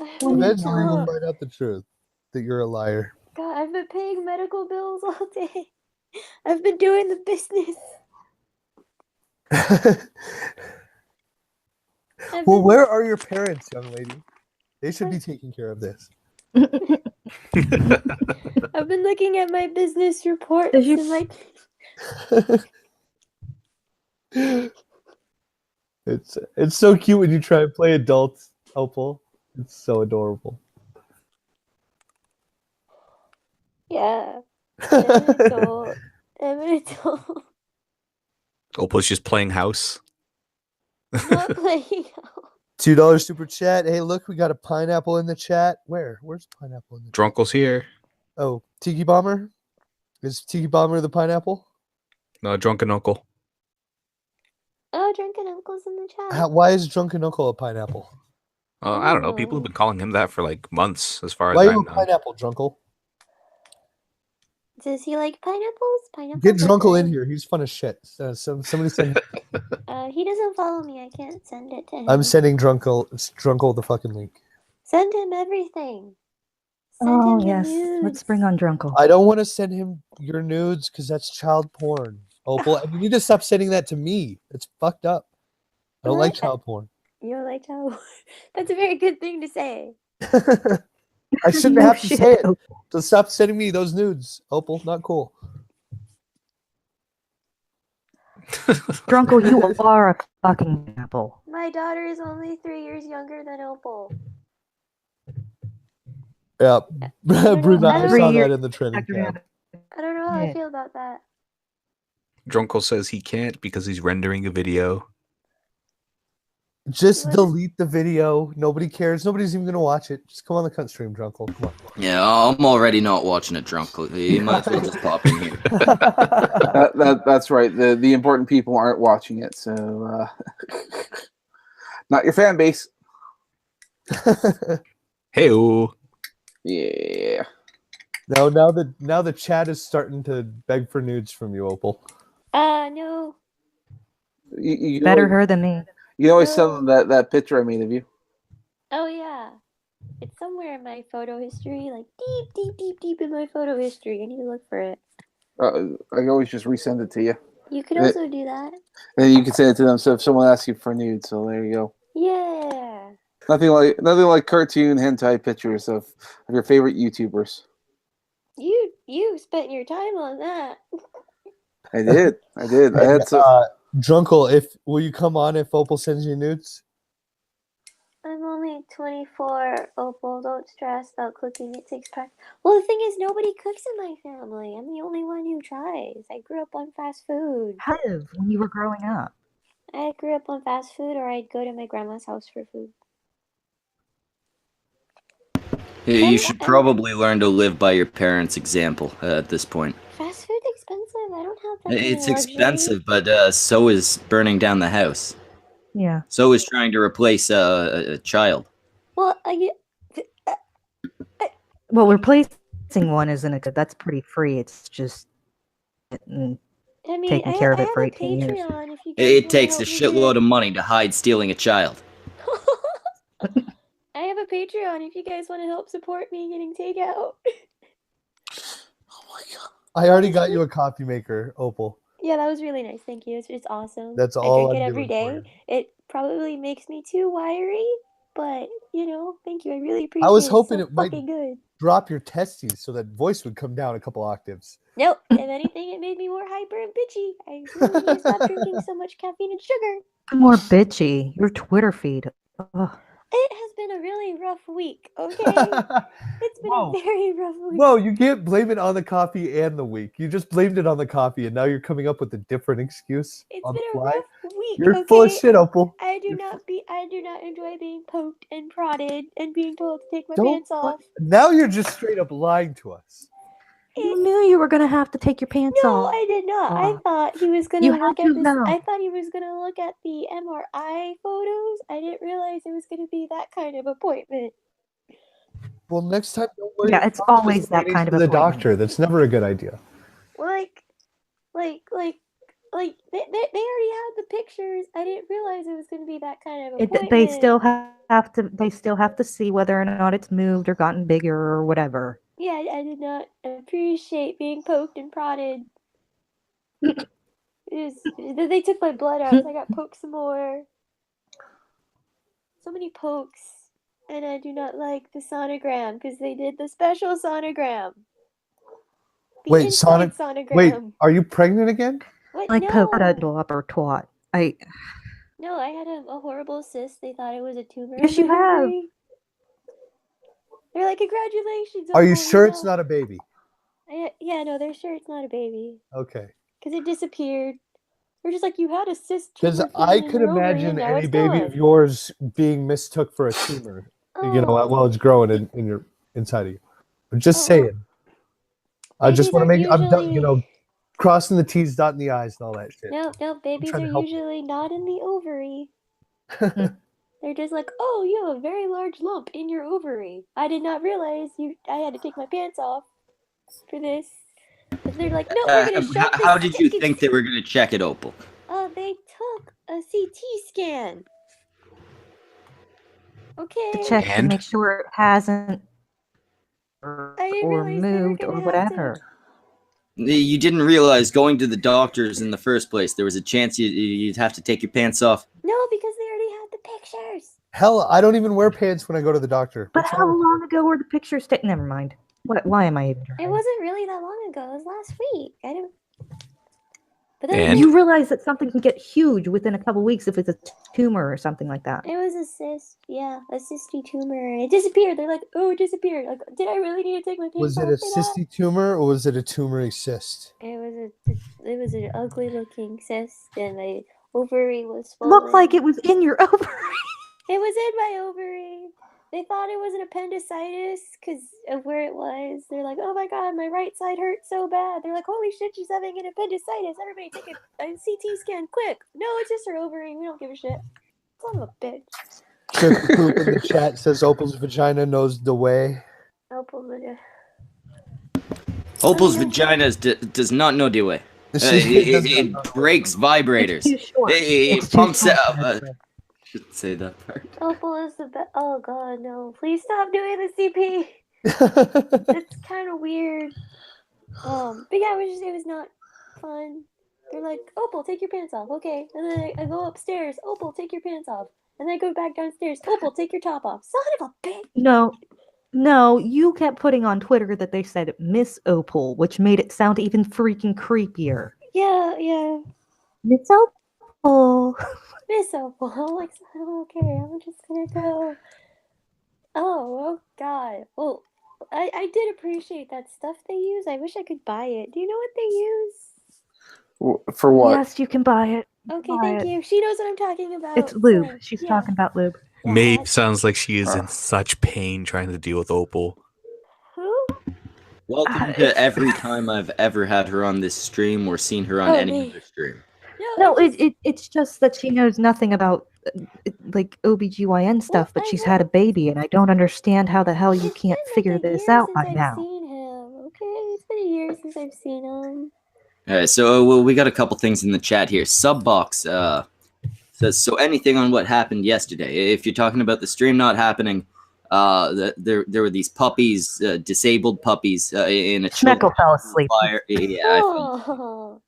I'm an Eventually, we'll adult. find out the truth that you're a liar. God, I've been paying medical bills all day. I've been doing the business. Well, where are your parents, young lady? They should be taking care of this. I've been looking at my business reports Does you- and like It's so cute when you try and play adults, Opal. It's so adorable. yeah. I'm an adult. I'm an adult. Opal's just playing house. Not playing out. $2 super chat. Hey, look, we got a pineapple in the chat. Where's pineapple in the chat? Drunkle's here. Oh, Tiki Bomber? Is Tiki Bomber the pineapple? No, drunken uncle. Oh, Drunken Uncle's in the chat. Why is Drunken Uncle a pineapple? I don't know. People have been calling him that for like months, as far as Why are I you a know. pineapple, Drunkle? Does he like pineapples? Pineapples Get are Drunkle good. in here. He's fun as shit. Somebody send. He doesn't follow me. I can't send it to him. I'm sending Drunkle the fucking link. Send him everything. Send Oh him the yes, nudes. let's bring on Drunkle. I don't want to send him your nudes because that's child porn, Opal. And you need to stop sending that to me. It's fucked up. I don't like child porn. You don't like child porn? That's a very good thing to say. I shouldn't No have to shit, say it. Opal. So stop sending me those nudes, Opal. Not cool. Drunkle, you are a fucking apple. My daughter is only 3 years younger than Opal. Yeah, Bruna, I Every saw year- that in the training camp. I don't know how I Yeah. feel about that. Drunkle says he can't because he's rendering a video. Just What? delete the video. Nobody cares. Nobody's even gonna watch it. Just come on the cunt stream, Drunkle. Come on. Yeah, I'm already not watching it, Drunkle. You might as well just pop in here. That's right. The important people aren't watching it, so not your fan base. Hey-o. Yeah. now the chat is starting to beg for nudes from you, Opal. No. You Better always, her than me. you can always send them that picture I made of you. Oh, yeah. It's somewhere in my photo history, like deep in my photo history. I need to look for it. I can always just resend it to you. You could also do that. And you can send it to them. So if someone asks you for nude, so there you go. Yeah. Nothing like cartoon hentai pictures of your favorite YouTubers. You spent your time on that. I did. I had some. Drunkle, will you come on if Opal sends you nudes? I'm only 24, Opal. Don't stress about cooking. It takes practice. Well, the thing is, nobody cooks in my family. I'm the only one who tries. I grew up on fast food. How did when you were growing up? I grew up on fast food, or I'd go to my grandma's house for food. You should probably learn to live by your parents' example at this point. Fast food's expensive. I don't have that kind It's of luxury. expensive, but so is burning down the house. Yeah. So is trying to replace a child. Well, Well, replacing one isn't a good. That's pretty free. It's just I mean, taking care of I it for have a 18 years. Patreon if you guys It wanna takes a help me shitload get- of money to hide stealing a child. I have a Patreon if you guys want to help support me getting takeout. Oh my god! I already got you a coffee maker, Opal. Yeah, that was really nice. Thank you. It's awesome. That's I all drink I'm it every doing for day. you. It probably makes me too wiry, but thank you. I really appreciate it. I was hoping It's so it might fucking good. drop your testes so that voice would come down a couple octaves. Nope. If anything, it made me more hyper and bitchy. I really need to stop drinking so much caffeine and sugar. more bitchy. Your Twitter feed. Ugh. It has been a really rough week, okay? It's been Whoa. a very rough week. Whoa, you can't blame it on the coffee and the week. You just blamed it on the coffee, and now you're coming up with a different excuse It's on been the a fly. rough week, You're okay? full of shit, Opal. I do not enjoy being poked and prodded and being told to take my Don't. pants off. Now you're just straight up lying to us. You knew you were gonna have to take your pants No, off. I did not. I Oh. thought he was gonna You had look at to this. know. I thought he was gonna look at the MRI photos. I didn't realize it was gonna be that kind of appointment. Well, next time, don't wear Yeah, your it's socks with always the that ladies kind to of the appointment. doctor. That's never a good idea. Like they already had the pictures. I didn't realize it was gonna be that kind of appointment. They still have to. They still have to see whether or not it's moved or gotten bigger or whatever. Yeah, I did not appreciate being poked and prodded. They took my blood out, so I got poked some more. So many pokes, and I do not like the sonogram because they did the special sonogram. The Wait, inside sonogram. Wait, are you pregnant again? What? Like poke No. a upper twat. No, I had a horrible cyst. They thought it was a tumor. Yes, in you my have. ovary. They're like, congratulations. Are you Opal, sure it's know." not a baby? Yeah, no, they're sure it's not a baby Okay. because it disappeared. They're just like, you had a cyst. Because tumor I thing in could your ovary, imagine and now any it's baby gone. of yours being mistook for a tumor. You know, Oh. while it's growing in your inside of you. I'm just Oh. saying. I just want to Babies make. are I'm done. usually- Crossing the T's, dotting the I's, and all that shit. No, babies trying are to help you. usually not in the ovary. They're just like, oh, you have a very large lump in your ovary. I did not realize I had to take my pants off for this. But they're like, no, we're gonna shove this. How did you think they were going to check it, Opal? They took a CT scan. Okay. To check to And? make sure it hasn't I didn't or realize they were moved gonna or have whatever. You didn't realize going to the doctors in the first place, there was a chance you'd have to take your pants off. No, because they already had the pictures. Hell, I don't even wear pants when I go to the doctor. But What's how wrong? long ago were the pictures taken? Never mind. Why am I even It trying? wasn't really that long ago. It was last week. I don't. But then And? You realize that something can get huge within a couple weeks if it's a tumor or something like that. it was a cyst. Yeah, a cysty tumor. It disappeared. They're like, oh, it disappeared. Like, did I really need to take my pants Was off it a for that? cysty tumor or was it a tumory cyst? It was an ugly looking cyst, and my ovary was It full. looked like it was in your ovary. It was in my ovary. They thought it was an appendicitis because of where it was. They're like, oh my god, my right side hurts so bad. They're like, holy shit, she's having an appendicitis. Everybody take a CT scan quick. No, it's just her ovary. We don't give a shit. Son of a bitch. Trippy Poop in the chat says Opal's vagina knows the way. Opal, Opal's vagina does not know the way. It breaks vibrators. It's too short. It It's too pumps short. out. Shouldn't say that part. Opal is the best. Oh god, no. Please stop doing the CP. It's kind of weird. But yeah, it was not fun. They're like, Opal, take your pants off. Okay. And then I go upstairs. Opal, take your pants off. And then I go back downstairs. Opal, take your top off. Son of a bitch. No, you kept putting on Twitter that they said Miss Opal, which made it sound even freaking creepier. Yeah. Miss Opal. Miss Opal. I'm like, okay, I'm just gonna go. Oh god. Well, I did appreciate that stuff they use. I wish I could buy it. Do you know what they use? For what? Yes, you can buy it. Okay, Buy thank it. you. She knows what I'm talking about. It's lube. so, She's yeah. talking about lube. Yeah, Maeve that's- sounds like she is in such pain trying to deal with Opal. Who? Welcome to every time I've ever had her on this stream or seen her on Oh, any me. other stream. No, it's just- it's just that she knows nothing about like OBGYN stuff, but I she's know. had a baby, and I don't understand how the hell you It's can't been figure like a this year out since by I've now. seen him. Okay, it's been a year since I've seen him. All right, so we got a couple things in the chat here. Subbox says, so anything on what happened yesterday? If you're talking about the stream not happening, there were these puppies, disabled puppies, in a Schmeckle fell asleep. fire. Yeah, I fell.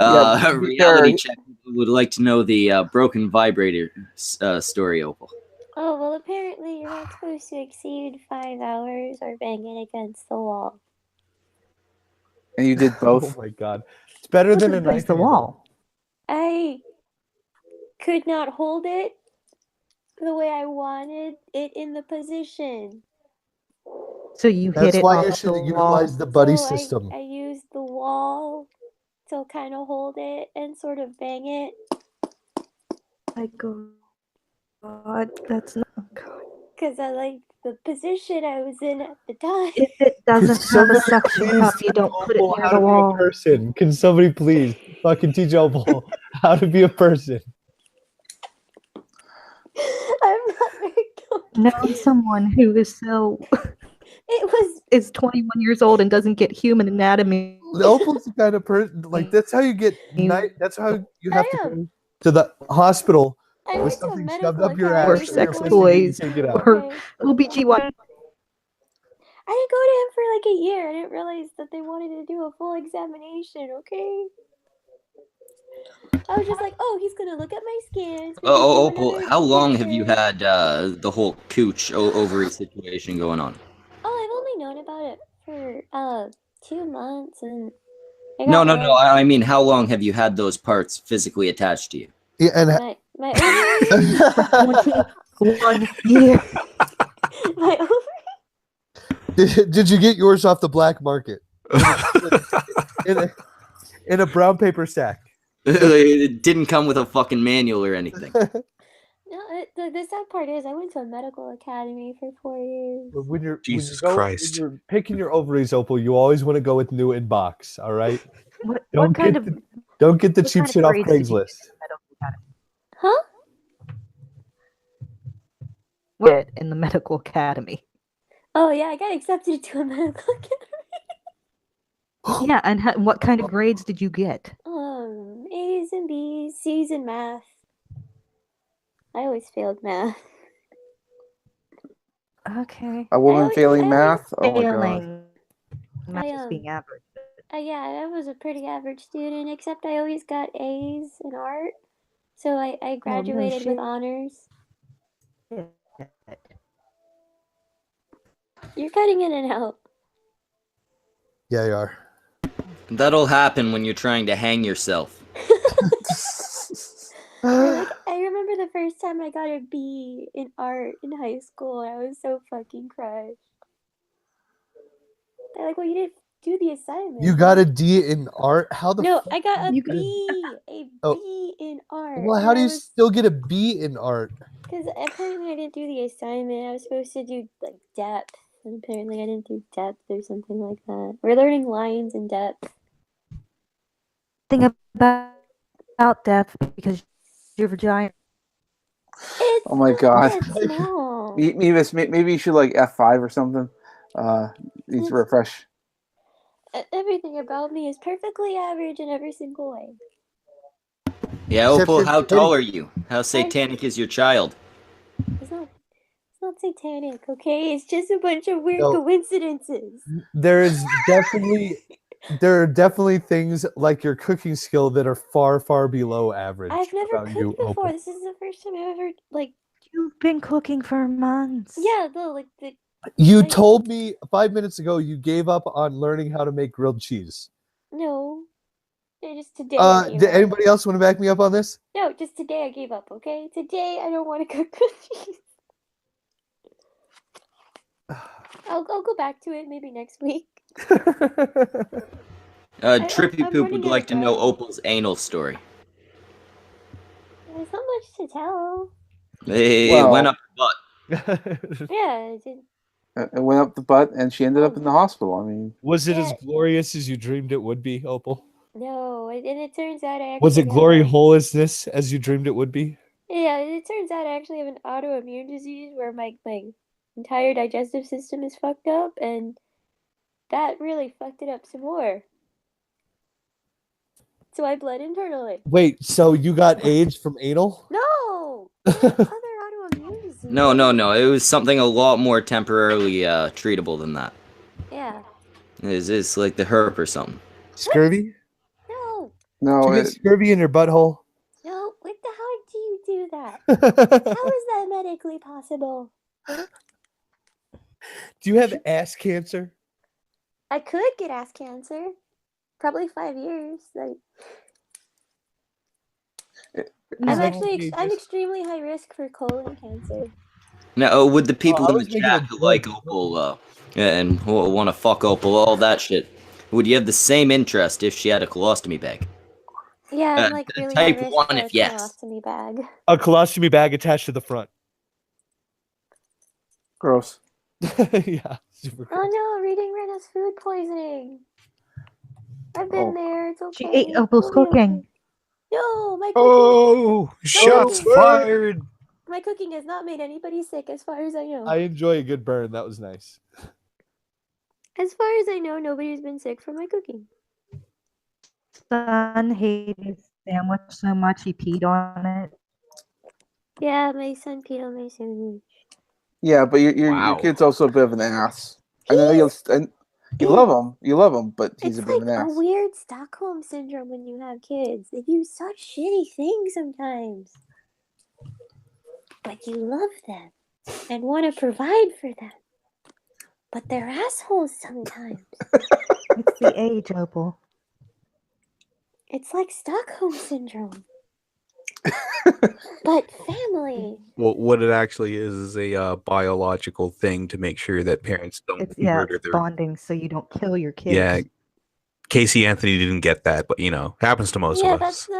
Oh, Yeah, to be Reality fair- check would like to know the broken vibrator story, Opal. oh, well, apparently you're not supposed to exceed 5 hours or bang it against the wall. And you did both. Oh my god. It's better than a Against knife the handle. wall. I could not hold it the way I wanted it in the position. So you hit That's it why off you the should wall. utilize the buddy So system. I used the wall to kind of hold it and sort of bang it. My God, that's not. Oh God. Because I liked the position I was in at the time. If it doesn't Could have a somebody suction please cup, you teach don't put it Opal near how the to be a wall. person? Can somebody please fucking teach Opal how to be a person? I'm not very good. Known someone who is It was. is 21 years old and doesn't get human anatomy. Opal's the kind of person like that's how you get that's how you have to I am. go to the hospital I with went to a something medical shoved up your academy Or ass for or your sex 4 pussy and you toys. take it out. Or Okay. OBGYN. I didn't go to him for like a year. I didn't realize that they wanted to do a full examination, okay? I was just like, oh, he's gonna look at my scans, maybe do Opal, another how long have you picture. had the whole cooch ovary situation going on? Oh, I've only known about it for 2 months, and I No, got no, no. one. I mean, how long have you had those parts physically attached to you? Yeah, and My ovaries. 21 years. My ovaries. did you get yours off the black market in a brown paper sack? It didn't come with a fucking manual or anything. No, the sad part is I went to a medical academy for 4 years. When Jesus when Christ. you're picking your ovaries, Opal, you always want to go with new in box. All right. What kind of Don't get the what cheap kind of shit off grades did you get Craigslist. in the medical academy? Huh? What in the medical academy? Oh yeah, I got accepted to a medical academy. Yeah, and what kind of grades did you get? A's and B's, C's in math. I always failed math. Okay. A woman always- failing I math? Oh my god. Failing. Math is I, being average. yeah, I was a pretty average student, except I always got A's in art. So I graduated with shit. honors. You're cutting in and out. Yeah, you are. That'll happen when you're trying to hang yourself. I remember the first time I got a B in art in high school. I was so fucking crushed. They're like, well, you didn't do the assignment. You got a D in art? How the No, fuck I got a you B. A Oh. B in art. Well, how do you still get a B in art? Because apparently I didn't do the assignment. I was supposed to do like depth, and apparently I didn't do depth or something like that. We're learning lines and depth. Think about death because your vagina. It's Oh my not God. that small. Maybe you should like F5 or something. Needs to refresh. Everything about me is perfectly average in every single way. Yeah, Except Opal, you're how pretty. tall are you? How satanic is your child? It's not satanic, okay? It's just a bunch of weird No. coincidences. There are definitely things like your cooking skill that are far, far below average. I've never about cooked you, before. Opal. This is the first time I've ever You've been cooking for months. yeah, You Like- told me 5 minutes ago you gave up on learning how to make grilled cheese. no. Just today I gave Did up. anybody else want to back me up on this? No, just today I gave up, okay? Today I don't want to cook cookies. I'll go back to it maybe next week. Trippy I'm Poop running would out like of to know breath. Opal's anal story. There's not much to tell. It went up the butt. Yeah, it did. It went up the butt, and she ended up in the hospital. I mean, Was it as Yeah. glorious as you dreamed it would be, Opal? No, and it turns out I actually Was it have glory a- holelessness as you dreamed it would be? Yeah, it turns out I actually have an autoimmune disease where my entire digestive system is fucked up, and that really fucked it up some more. So I bled internally. Wait, so you got AIDS from anal? No! I have other autoimmune disease. No. It was something a lot more temporarily treatable than that. Yeah. It's like the herp or something. Scurvy? No! no, Did you get scurvy in your butthole? No, what the hell do you do that? How is that medically possible? Do you have ass cancer? I could get ass cancer. Probably 5 years. I'm No. actually I'm extremely high risk for colon cancer. Now, would the people I in the was making chat a who joke. like Opal and want to fuck Opal, all that shit, would you have the same interest if she had a colostomy bag? Yeah, I'm like really high Type risk 1 for a if yes. colostomy bag. A colostomy bag attached to the front. Gross. Yeah, super Oh gross. no, reading Red has food poisoning. I've been Oh. there. It's She okay. ate Opal's It'll be okay. cooking. No, my cooking. Oh, shots cooking. fired! My cooking has not made anybody sick, as far as I know. I enjoy a good burn. That was nice. As far as I know, nobody's been sick from my cooking. Son hated his sandwich so much he peed on it. Yeah, my son peed on my sandwich. Yeah, but your Wow. kid's also a bit of an ass. I He know is. you love him, but he's It's a bit of like an a ass. weird Stockholm syndrome when you have kids. They do such shitty things sometimes. But you love them and want to provide for them. But they're assholes sometimes. It's the age, Opal. It's like Stockholm syndrome. But family. Well, what it actually is a biological thing to make sure that parents don't It's murder it's their. bonding so you don't kill your kids. Yeah, Casey Anthony didn't get that, but happens to most Yeah, of that's us. in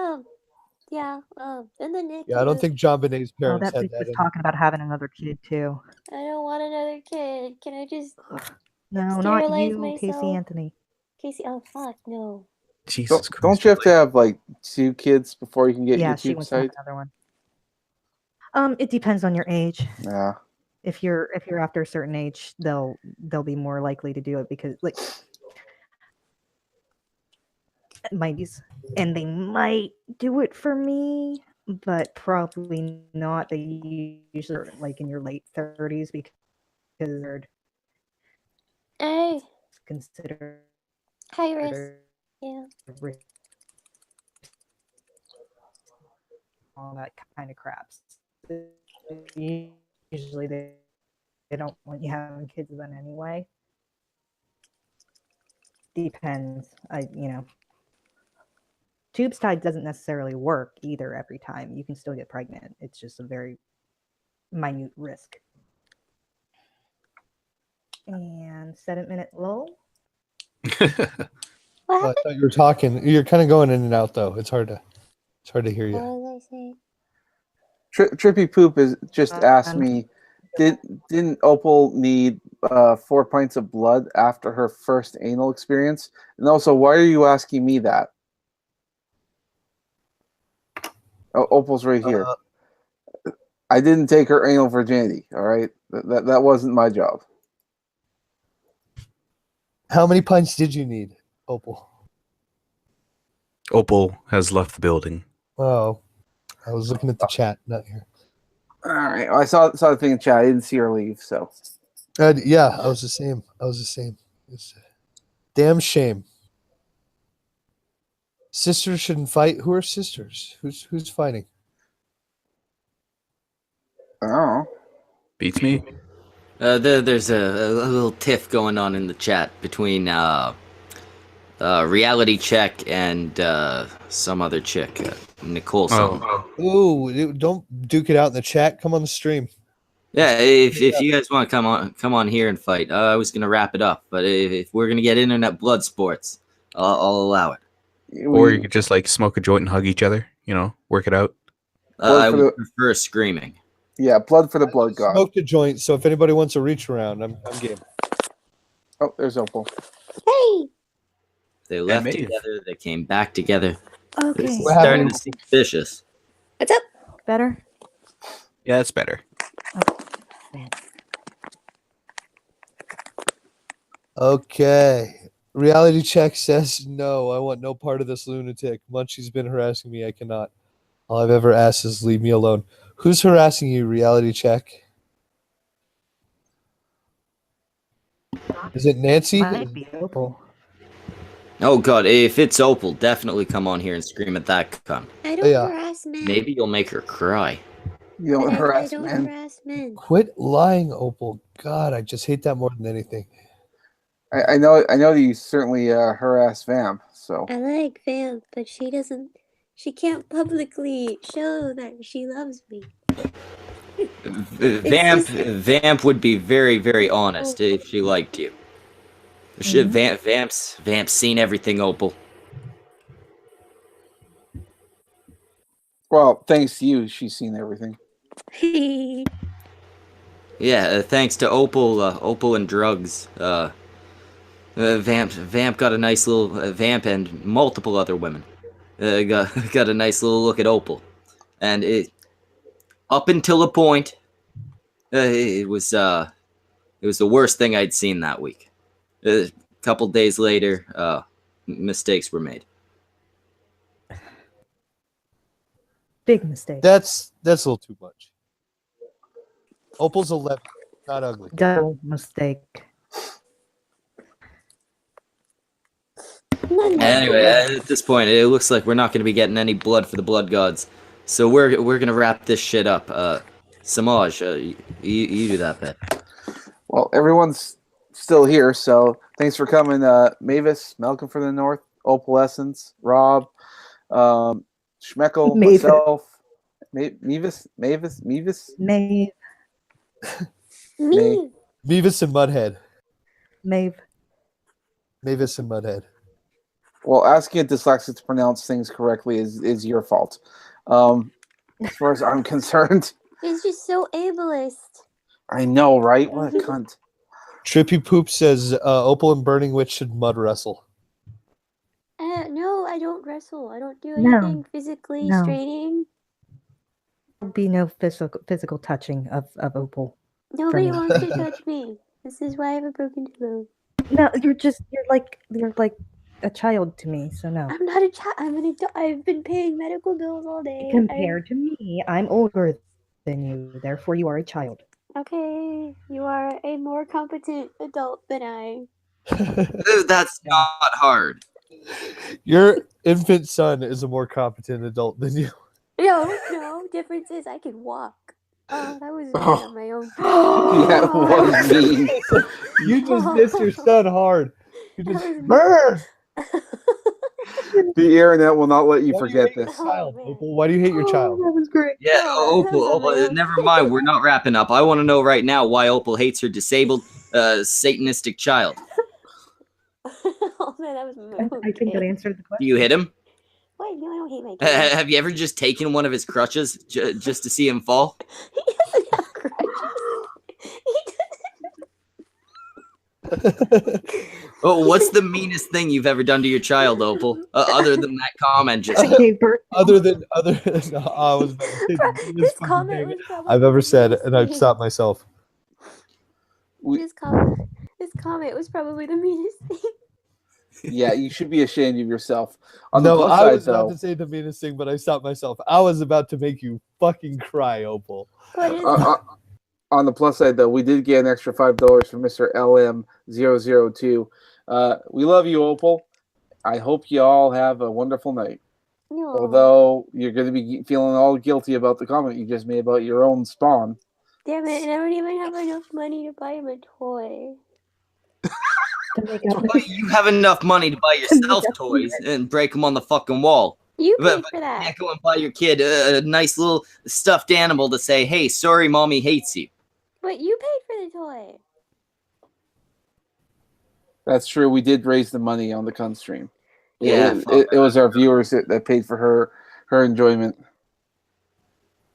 the NICU. Yeah, I don't think John Benet's Oh, parents that had bitch that. was In. talking about having another kid too. I don't want another kid. Can I just No, not sterilize you, myself? Casey Anthony. Casey, oh fuck, no. Jesus Christ! Don't you have to have like 2 kids before you can get Yeah, your she tubes wants to have tied? another one. It depends on your age. Yeah. If you're after a certain age, they'll be more likely to do it because like and they might do it for me, but probably not. They usually are like in your late 30s because they're Hey, considered high risk. Yeah. all that kind of crap. Usually they don't want you having kids then anyway. Depends. Tubes tied doesn't necessarily work either every time. You can still get pregnant. It's just a very minute risk. And 7-minute lull. What I happened? thought you were talking. You're kind of going in and out though. It's hard to hear you. What was I saying? Trippy Poop is just asked me, didn't Opal need 4 pints of blood after her first anal experience? And also, why are you asking me that? Oh, Opal's right here. I didn't take her anal virginity. All right, that wasn't my job. How many pints did you need, Opal? Opal has left the building. Oh, I was looking at the chat, not here. All right, well, I saw the thing in chat. I didn't see her leave, so. Yeah, I was the same. It's a damn shame. Sisters shouldn't fight. Who are sisters? Who's fighting? Oh. Beats me. There's a little tiff going on in the chat between Reality Check and some other chick, Nicole. Ooh, don't duke it out in the chat. Come on the stream. Yeah, if you guys want to come on here and fight, I was gonna wrap it up, but if we're gonna get internet blood sports, I'll allow it. Or you could just like smoke a joint and hug each other. Work it out. I would prefer screaming. Yeah, blood for the blood god. Smoked a joint, so if anybody wants a reach around, I'm game. Oh, there's Opal. Hey! They left together. They came back together. Okay. This is starting to seem vicious. What's up? Better? Yeah, it's better. Okay. Reality Check says, no, I want no part of this lunatic. Munchie's been harassing me. I cannot. All I've ever asked is leave me alone. Who's harassing you, Reality Check? Is it Nancy? Might be Opal. Oh god, if it's Opal, definitely come on here and scream at that cunt. I don't harass men. Maybe you'll make her cry. You don't harass I don't men. harass men. Quit lying, Opal. God, I just hate that more than anything. I know that you certainly harass Vam, so. I like Vamp, but she doesn't. She can't publicly show that she loves me. Vamp would be very, very honest if she liked you. Vamp's seen everything, Opal. Well, thanks to you, she's seen everything. Yeah, thanks to Opal and drugs. Vamp got a nice little Vamp and multiple other women. Got a nice little look at Opal, and up until a point, it was the worst thing I'd seen that week. A couple days later, mistakes were made. Big mistake. That's a little too much. Opal's 11, not ugly. Double mistake. Anyway, at this point, it looks like we're not going to be getting any blood for the blood gods, so we're gonna wrap this shit up. Samaj, you do that bit. Well, everyone's still here, so thanks for coming, Mavis, Malcolm from the North, Opalescence, Rob, Schmeckel, Mavis. myself, Mavis. Maeve. Me. Beavis and Mudhead. Maeve. Mavis and Mudhead. Well, asking a dyslexic to pronounce things correctly is your fault. As far as I'm concerned. It's just so ableist. I know, right? What a cunt. Trippy Poop says Opal and Burning Witch should mud wrestle. No, I don't wrestle. I don't do No. anything physically No. straining. There'll be no physical touching of Opal. Nobody Burning. wants to touch me. This is why I have a broken toe. No, you're like a child to me, so no. I'm not a child. I'm an adult. I've been paying medical bills all day. Compared to me, I'm older than you, therefore you are a child. Okay, you are a more competent adult than I. That's not hard. Your infant son is a more competent adult than you. No, difference is I can walk. Oh, that was me on my own. That was mean. You just missed your son hard. You just That was burn. The internet will not let you Why do forget hate your this. child, man. Opal? Why do you hate your child? That was great. Yeah, Oh, Opal, never mind. We're not wrapping up. I want to know right now why Opal hates her disabled, Satanistic child. Oh man, that was I think that answered the Do question. you hit him? Wait, no, I don't hate my kid. Have you ever just taken one of his crutches just to see him fall? He doesn't have crutches. Oh, what's the meanest thing you've ever done to your child, Opal? Other than that comment just I gave birth. other than no, I was about to say the meanest This fucking comment thing was probably I've ever the said, meanest and I've thing. stopped myself. This comment was probably the meanest thing. Yeah, you should be ashamed of yourself. On the No, plus I side, was about though, to say the meanest thing, but I stopped myself. I was about to make you fucking cry, Opal. What is on the plus side, though, we did get an extra $5 from Mr. LM002. We love you, Opal. I hope you all have a wonderful night. No. Although you're going to be feeling all guilty about the comment you just made about your own spawn. Damn it, and I don't even have enough money to buy him a toy. To make up. But you have enough money to buy yourself toys and break them on the fucking wall. You But paid for you that. can't go and buy your kid a nice little stuffed animal to say, "Hey, sorry, mommy hates you." But you paid for the toy. That's true. We did raise the money on the Kun stream. Yeah, It was our viewers that paid for her enjoyment.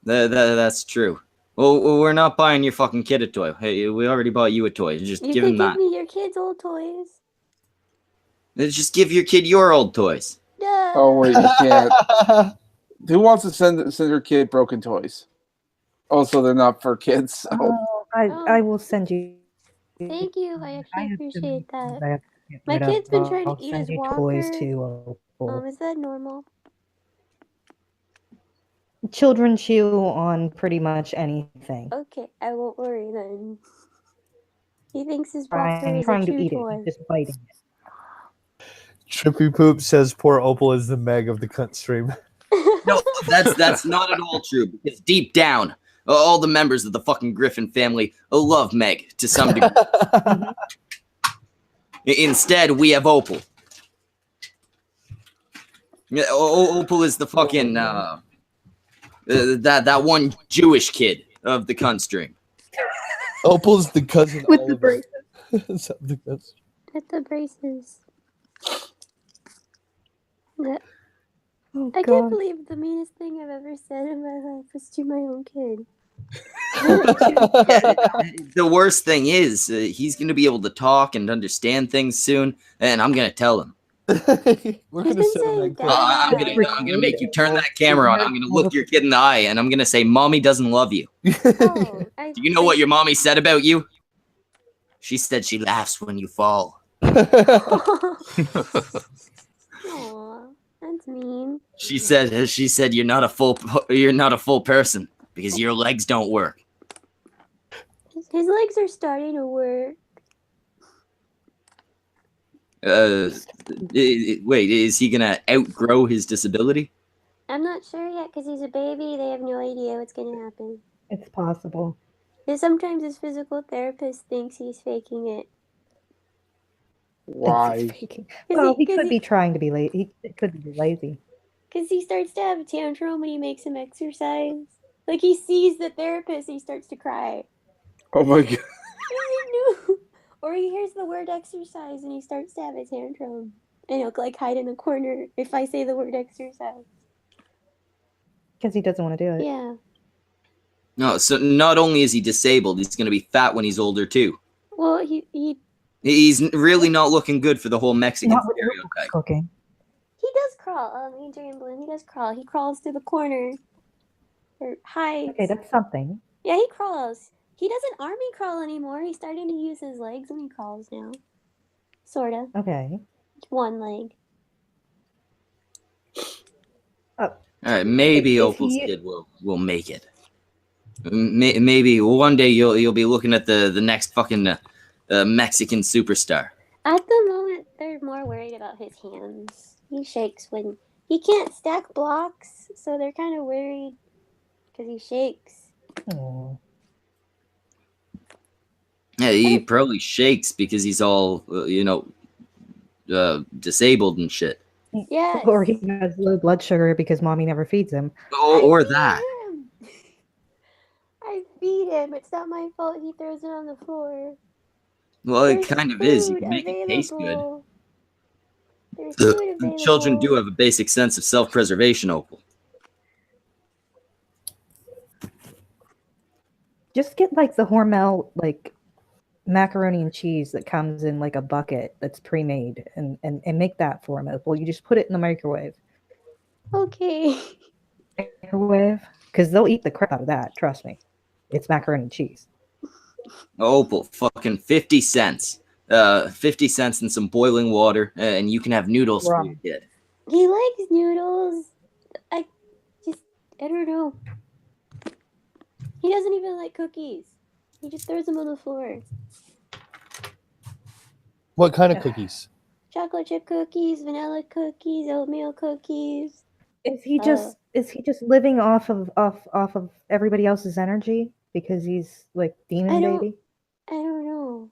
That's true. Well, we're not buying your fucking kid a toy. Hey, we already bought you a toy. Just You give could him give that. me your kids' old toys. Just give your kid your old toys. No. Oh wait, you can't. Who wants to send her kid broken toys? Also, they're not for kids. So. Oh, I will send you. Thank you. I actually have to appreciate that. I have to get My rid of. kid's been trying to I'll eat send his you walker. toys too. Is that normal? Children chew on pretty much anything. Okay, I won't worry then. He thinks his walker I'm is a trying to chew eat it, toy. he's just biting it. Trippy Poop says poor Opal is the Meg of the cunt stream. No, that's not at all true. Because deep down, all the members of the fucking Griffin family love Meg to some degree. Instead, we have Opal. Yeah, Opal is the fucking that one Jewish kid of the cunt stream. Opal's the cousin With all the of braces. us. Something else. With the braces. That- Oh, I God. can't believe the meanest thing I've ever said in my life was to my own kid. The worst thing is he's gonna be able to talk and understand things soon, and I'm gonna tell him. We're He's gonna been set him saying that I'm Dad. gonna make you turn that camera on. I'm gonna look your kid in the eye, and I'm gonna say, "Mommy doesn't love you." Oh, I, Do you know what your mommy said about you? She said she laughs when you fall. Aw, that's mean. She said you're not a full person because your legs don't work. His legs are starting to work. Wait, is he gonna outgrow his disability? I'm not sure yet because he's a baby. They have no idea what's going to happen. It's possible. And sometimes his physical therapist thinks he's faking it. Why? Faking. 'Cause Well, he- he 'cause could he- be trying to be lazy. He could be lazy. Because he starts to have a tantrum when he makes him exercise. Like he sees the therapist, he starts to cry. Oh my god. He's like, no. Or he hears the word exercise and he starts to have a tantrum. And he'll like hide in the corner if I say the word exercise. Because he doesn't want to do it. Yeah. No, so not only is he disabled, he's gonna be fat when he's older too. Well, He's really not looking good for the whole Mexican Not with stereotype. cooking. he does crawl. Adrian Bloom, he does crawl. He crawls to the corner. Or hides. Okay, that's something. Yeah, he crawls. He doesn't army crawl anymore. He's starting to use his legs when he crawls now. Sorta. Okay. One leg. All right, maybe Is Opal's he- kid will make it. Maybe one day you'll be looking at the next fucking Mexican superstar. At the moment, they're more worried about his hands. He shakes when he can't stack blocks, so they're kind of worried because he shakes. Oh. Yeah, he probably shakes because he's all disabled and shit. Yes. Or he has low blood sugar because mommy never feeds him. Or I feed that. him. I feed him. It's not my fault he throws it on the floor. Well, it There's kind of is. You food can make it taste good. available. There's food available. Children do have a basic sense of self-preservation, Opal. Just get like the Hormel like macaroni and cheese that comes in like a bucket that's pre-made and make that for him. Well, you just put it in the microwave. Okay. Microwave? Because they'll eat the crap out of that, trust me. It's macaroni and cheese. Opal, fucking 50 cents. 50 cents and some boiling water, and you can have noodles for your kid. He likes noodles. I don't know. He doesn't even like cookies. He just throws them on the floor. What kind of cookies? Chocolate chip cookies, vanilla cookies, oatmeal cookies. Is he just living off of everybody else's energy because he's like demon baby? I don't know.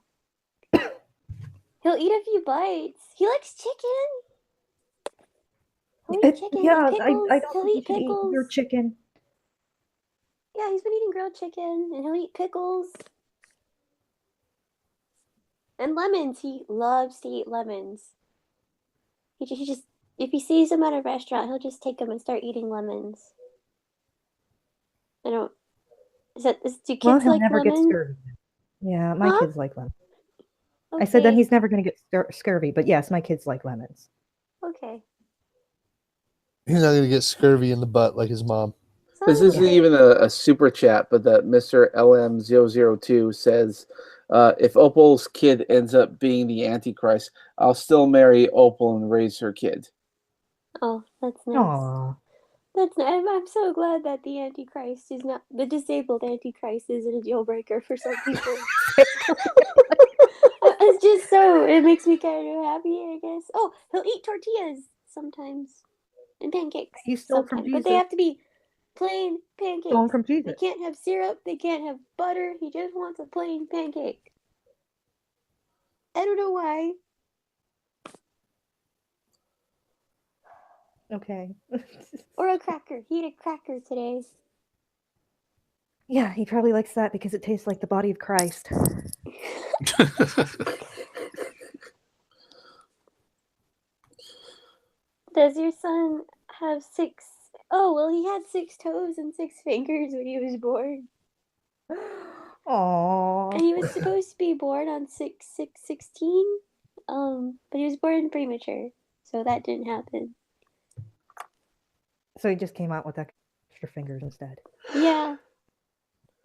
He'll eat a few bites. He likes chicken. He'll eat chicken. Yeah, pickles. I don't He'll think you eat can pickles. eat your chicken. Yeah, he's been eating grilled chicken, and he'll eat pickles. And lemons. He loves to eat lemons. He just if he sees them at a restaurant, he'll just take them and start eating lemons. I don't. Do kids He'll like never lemon? get scurvy. Yeah, my Huh? kids like lemons. Okay. I said that he's never going to get scurvy, but yes, my kids like lemons. Okay. He's not gonna get scurvy in the butt like his mom. This isn't even a super chat, but that Mr. LM002 says, if Opal's kid ends up being the Antichrist, I'll still marry Opal and raise her kid. Oh, that's nice. Aww. That's nice. I'm so glad that the Antichrist is not the disabled Antichrist isn't a deal breaker for some people. It's just so it makes me kind of happy, I guess. Oh, he'll eat tortillas sometimes and pancakes. He stole from sometimes, but they Jesus. have to be plain pancakes. Stolen from They Jesus. can't have syrup. They can't have butter. He just wants a plain pancake. I don't know why. Okay. Or a cracker. He ate a cracker today. Yeah, he probably likes that because it tastes like the body of Christ. Does your son have 6? Oh, well, he had 6 toes and 6 fingers when he was born. Aww. And he was supposed to be born on 6/6/16. But he was born premature, so that didn't happen. So he just came out with extra fingers instead. Yeah.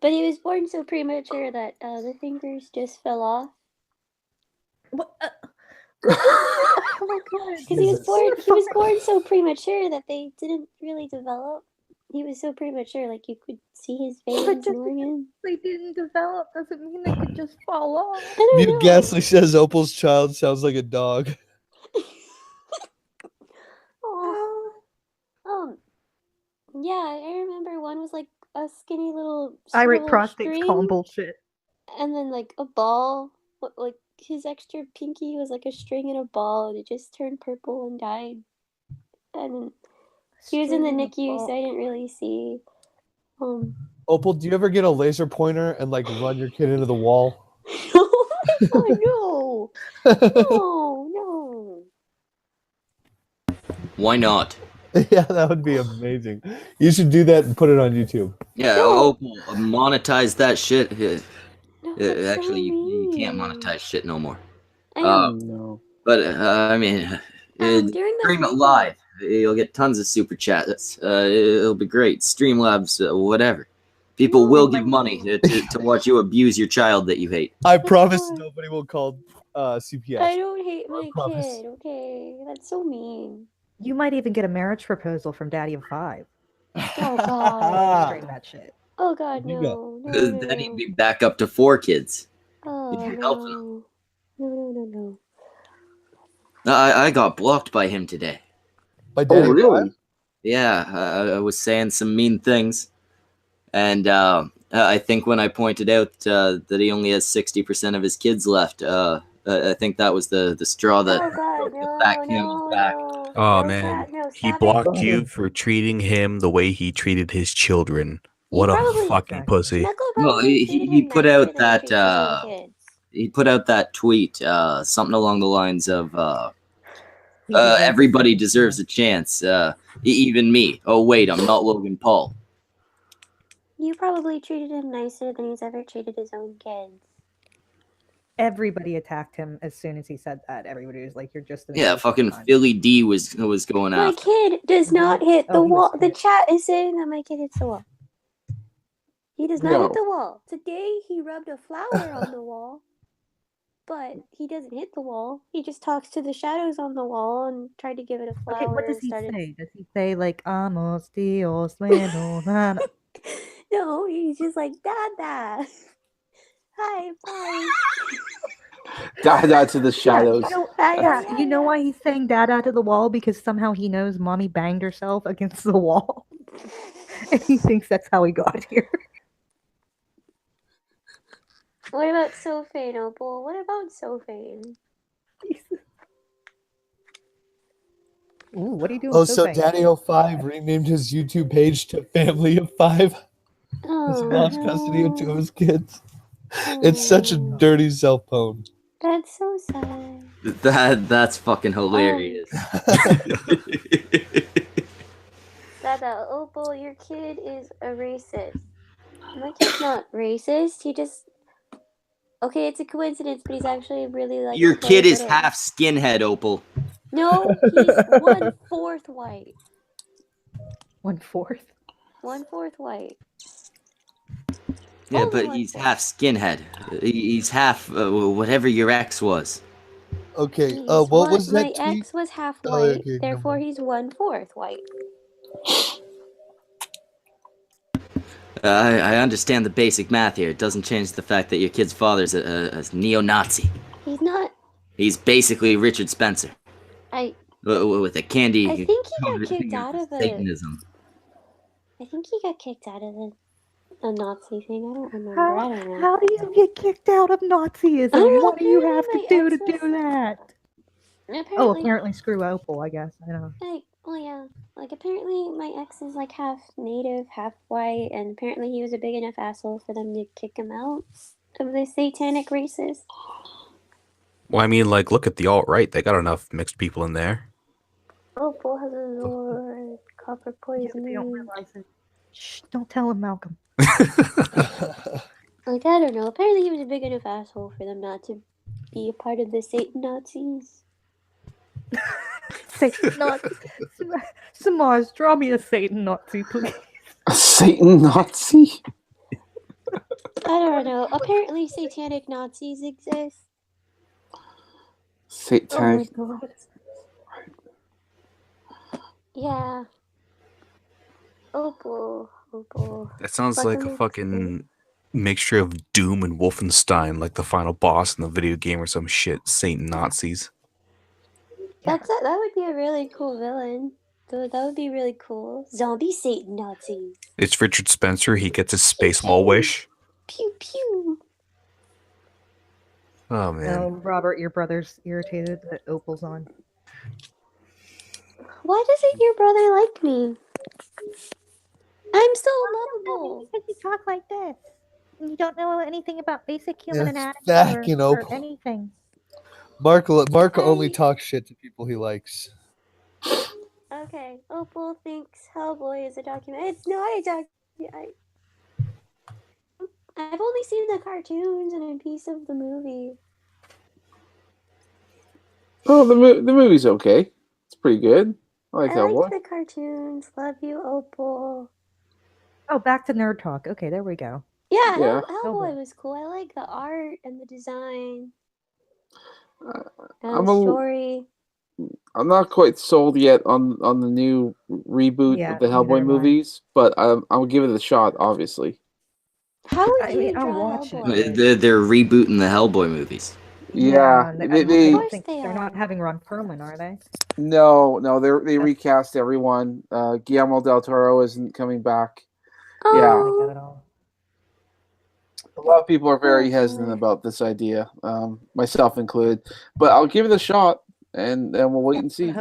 But he was born so premature that the fingers just fell off. What? Oh my god! Because he was born so premature that they didn't really develop. He was so premature, like you could see his veins and organs. They didn't develop doesn't mean they could just fall off. I don't Mute know. Ghastly says Opal's child sounds like a dog. Yeah, I remember one was like a skinny little Irate silver prostate's string, calling bullshit. and then like a ball. Like his extra pinky was like a string and a ball, and it just turned purple and died. And he was in the NICU, so I didn't really see. Opal, do you ever get a laser pointer and like run your kid into the wall? Oh no! No! Why not? Yeah, that would be amazing. You should do that and put it on YouTube. Yeah, No. Opal, monetize that shit. No, that's Actually, so you can't mean. monetize shit no more. I know. No. But I mean, During the stream it whole live. You'll get tons of super chats. It'll be great. Streamlabs, whatever. People No. will give money to watch you abuse your child that you hate. I promise not- nobody will call CPS. I don't hate my promise. kid. Okay, that's so mean. You might even get a marriage proposal from Daddy of 5. Oh god. Stream that shit. Oh god, You no. No, no, Then he'd no. be back up to 4 kids. Oh can help him. no. No. I got blocked by him today. My daddy really? Yeah, I was saying some mean things. And I think when I pointed out that he only has 60% of his kids left, I think that was the straw that Oh god, broke the fat camel's back. Oh, No, man. no, He stop blocked it. you for treating him the way he treated his children. What a probably- fucking pussy. Knuckle Well, probably he treated him put nicer out than he that treats his own kids. he put out that tweet, something along the lines of He deserves everybody a deserves a chance, even me. Oh wait, I'm not Logan Paul. You probably treated him nicer than he's ever treated his own kids. Everybody attacked him as soon as he said that. Everybody was like, "You're just an Yeah, idiot fucking sometimes." Philly D was going My after. kid does not hit the Oh, he was wall. The hit. chat is saying that my kid hits the wall. He does not hit No. the wall. Today he rubbed a flower on the wall, but he doesn't hit the wall. He just talks to the shadows on the wall and tried to give it a flower. Okay, what does and he started... say? Does he say like "Amos Dios bueno"? No, he's just like Dada. Hi, bye. Dada to the shadows. Yeah, you know why he's saying "Dada" to the wall? Because somehow he knows Mommy banged herself against the wall, and he thinks that's how he got here. What about Sophane, Opal? What about Sophane? Ooh, what are you doing? Oh, so Daddy05 renamed his YouTube page to Family of 5 because Oh, he lost custody of 2 of his kids. no. It's such a dirty self poem. That's so sad. That's fucking hilarious. Dada, Opal, your kid is a racist. My kid's not racist. He just... Okay, it's a coincidence, but he's actually really like... Your kid is British. half skinhead, Opal. No, he's 1/4 white. 1/4. 1/4 white. Yeah, Only but he's 1/4. half skinhead. He's half whatever your ex was. Okay, He's what was my that tweet? ex was half Oh, white, okay, therefore he's 1/4 white. I understand the basic math here. It doesn't change the fact that your kid's father's a neo-Nazi. He's not... He's basically Richard Spencer with a candy. I think he got covered kicked finger out for of it. Satanism. I think he got kicked out of a Nazi thing. I don't remember. I don't know. How do you get kicked out of Nazism? I don't know, What do you apparently have to my do to ex do was- that? Apparently, Oh, apparently screw Opal, I guess. I know. Like, oh yeah. Yeah. Like, apparently my ex is, like, half native, half white, and apparently he was a big enough asshole for them to kick him out of the satanic races. Well, I mean, like, look at the alt-right. They got enough mixed people in there. Opal has a Zord, copper Yeah, but they don't poisoning. realize it. Shh, don't tell him, Malcolm. Like, I don't know. Apparently he was a big enough asshole for them not to be a part of the Satan Nazis. Satan Nazi. Samars, draw me a Satan Nazi, please. A Satan Nazi? I don't know. Apparently satanic Nazis exist. Satanic. Oh my god. Yeah. Opal. That sounds Like like a a mixture. fucking mixture of Doom and Wolfenstein, like the final boss in the video game or some shit. Satan Nazis. That would be a really cool villain. That would be really cool. Zombie Satan Nazis. It's Richard Spencer. He gets his space Pew, wall pew. wish. Pew pew. Oh man. No, Robert, your brother's irritated that Opal's on. Why doesn't your brother like me? I'm so lovable. Because you talk like this. You don't know anything about basic human Yeah, anatomy fucking or Opal. anything. Mark only talks shit to people he likes. Okay, Opal thinks Hellboy is a documentary. It's not a documentary. I've only seen the cartoons and a piece of the movie. Oh, the movie's okay. It's pretty good. I like I Hellboy. liked the cartoons. Love you, Opal. Oh, back to nerd talk. Okay, there we go. Yeah, Yeah. Hellboy was cool. I like the art and the design and I'm the a- story. I'm not quite sold yet on the new reboot Yeah, of the neither Hellboy am I. movies, but I'll give it a shot. Obviously. How would I you mean, I'll draw watch it. Hellboy? They're rebooting the Hellboy movies. Yeah, and they- I they- don't Of think course they they're are. not having Ron Perlman, are they? No, they recast everyone. Guillermo del Toro isn't coming back. Oh, Yeah. I don't get it all. A lot of people are very Oh, hesitant boy. about this idea, myself included. But I'll give it a shot, and we'll wait and see. I'm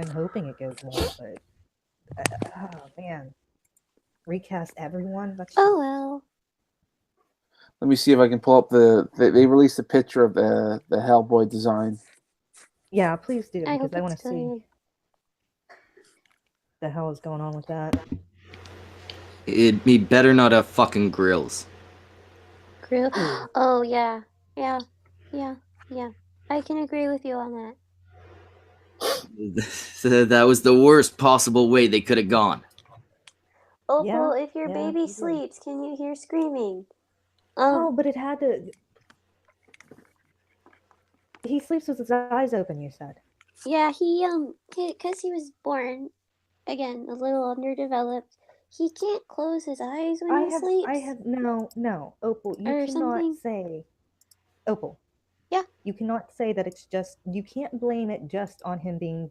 hoping it goes well, but oh man, recast everyone. That's Oh well. Let me see if I can pull up they released a picture of the Hellboy design. yeah. Please do I because hope I want it's to see good. the hell is going on with that. He better not have fucking grills. Grill. Ooh. Oh yeah. Yeah. I can agree with you on that. That was the worst possible way they could have gone. Opal, if your yeah, baby you did. sleeps, can you hear screaming? Oh, but it had to. He sleeps with his eyes open. You said. Yeah, because he was born, again, a little underdeveloped. He can't close his eyes when he sleeps. I have no, Opal. You Or cannot something. say, Opal. Yeah. You cannot say that it's just. You can't blame it just on him being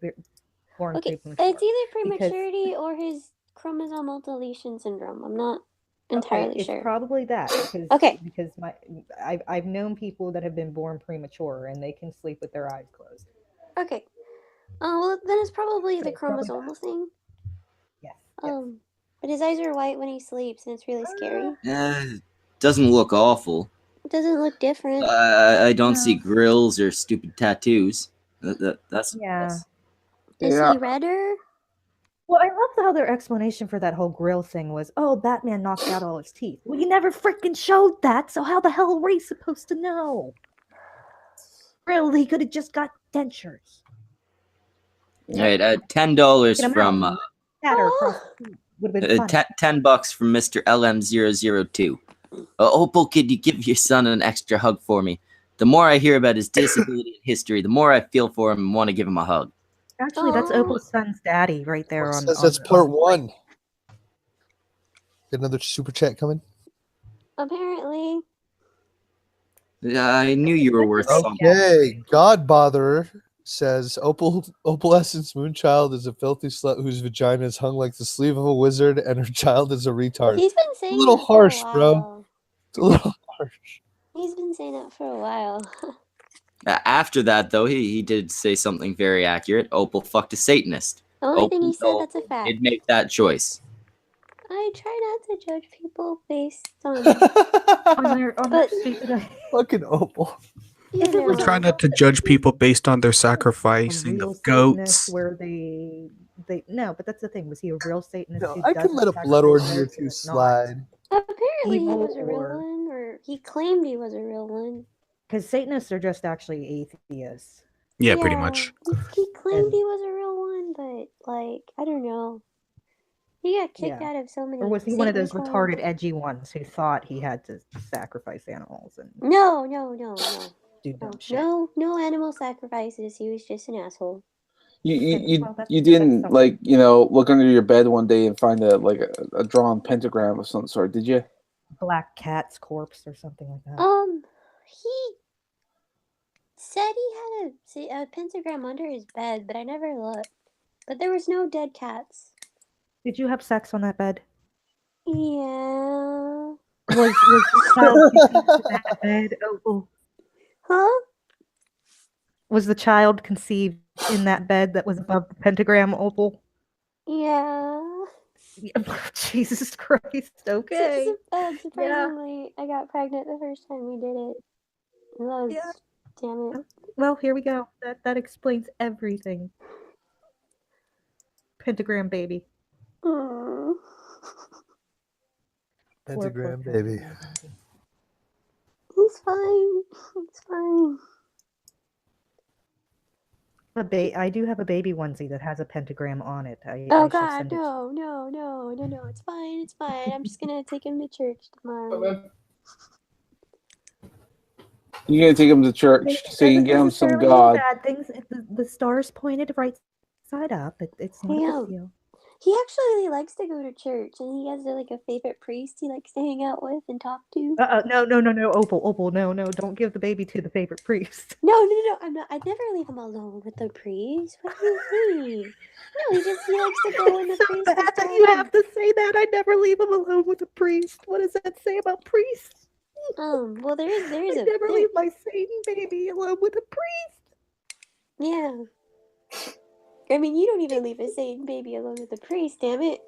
born Okay, premature. it's either because- prematurity or his chromosomal deletion syndrome. I'm not Okay, entirely it's sure. probably that. Because, Okay. Because I've known people that have been born premature and they can sleep with their eyes closed. Okay. Well, then it's probably So the it's probably chromosomal thing. Yes. But his eyes are white when he sleeps, and it's really scary. Doesn't look awful. It doesn't look different. I don't see No. grills or stupid tattoos. That's Yeah. Is Yeah. he redder? Well, I love how their explanation for that whole grill thing was, oh, Batman knocked out all his teeth. Well, you never freaking showed that, so how the hell were you supposed to know? Grill, he could have just got dentures. all right. $10 Get 'em from out. Shatter across the teeth. Would have been funny. $10 from Mr. LM002. Opal, could you give your son an extra hug for me? The more I hear about his disability and history, the more I feel for him and want to give him a hug. Actually, that's Aw. Opal's son's daddy right there on. Says that's on part the- one. Got another super chat coming. Apparently. I knew you were worth something. Okay, Godbotherer says Opal Essence Moonchild is a filthy slut whose vagina is hung like the sleeve of a wizard, and her child is a retard. He's been saying little that for harsh, a bro. while. It's a little harsh. He's been saying that for a while. After that, though, he did say something very accurate. Opal fucked a Satanist. The only thing he said Opal that's a fact. did make that choice. I try not to judge people based on on their But- stupid. Fucking Opal. you If it was know. Try not to judge people based on their sacrificing real of Satanist goats. where they no, but that's the thing. Was he a real Satanist? No, who I can doesn't let a blood sacrifice orgy or goats two and is not? slide. Apparently he Evil was a real or- one, or he claimed he was a real one. Because Satanists are just actually atheists. Yeah, pretty much. He claimed And- he was a real one, but like I don't know. He got kicked Yeah. out of so many. Or was he one of those Satan retarded, clubs. edgy ones who thought he had to sacrifice animals and No. do dumb shit? No animal sacrifices. He was just an asshole. Well, that's You didn't something. like look under your bed one day and find a drawn pentagram of some sort, did you? Black cat's corpse or something like that. He said he had a pentagram under his bed, but I never looked. But there was no dead cats. Did you have sex on that bed? Yeah. Was the child conceived in that bed? Oh, Huh? was the child conceived in that bed that was above the pentagram, Opal? Yeah. Jesus Christ! Okay. Surprisingly, I got pregnant the first time we did it. It was, Yeah. damn it. Well, here we go. That explains everything. Pentagram baby. Mm. Pentagram baby. He's fine. He's fine. I do have a baby onesie that has a pentagram on it. I Oh shall God, send it to no. It's fine. It's fine. I'm just gonna take him to church tomorrow. You're gonna take him to church so you can get him some God. Bad things. The stars pointed right side up. It's not a Damn. big deal. He actually likes to go to church, and he has like a favorite priest he likes to hang out with and talk to. No, Opal, no, don't give the baby to the favorite priest. No. I'm not. I'd never leave him alone with the priest. What do you mean? No, he likes to go in the So priest. bad that you have to say that. I never leave him alone with a priest. What does that say about priests? Well, there is I never leave my Satan baby alone with a priest. Yeah. I mean, you don't even leave a Satan baby alone with a priest, damn it.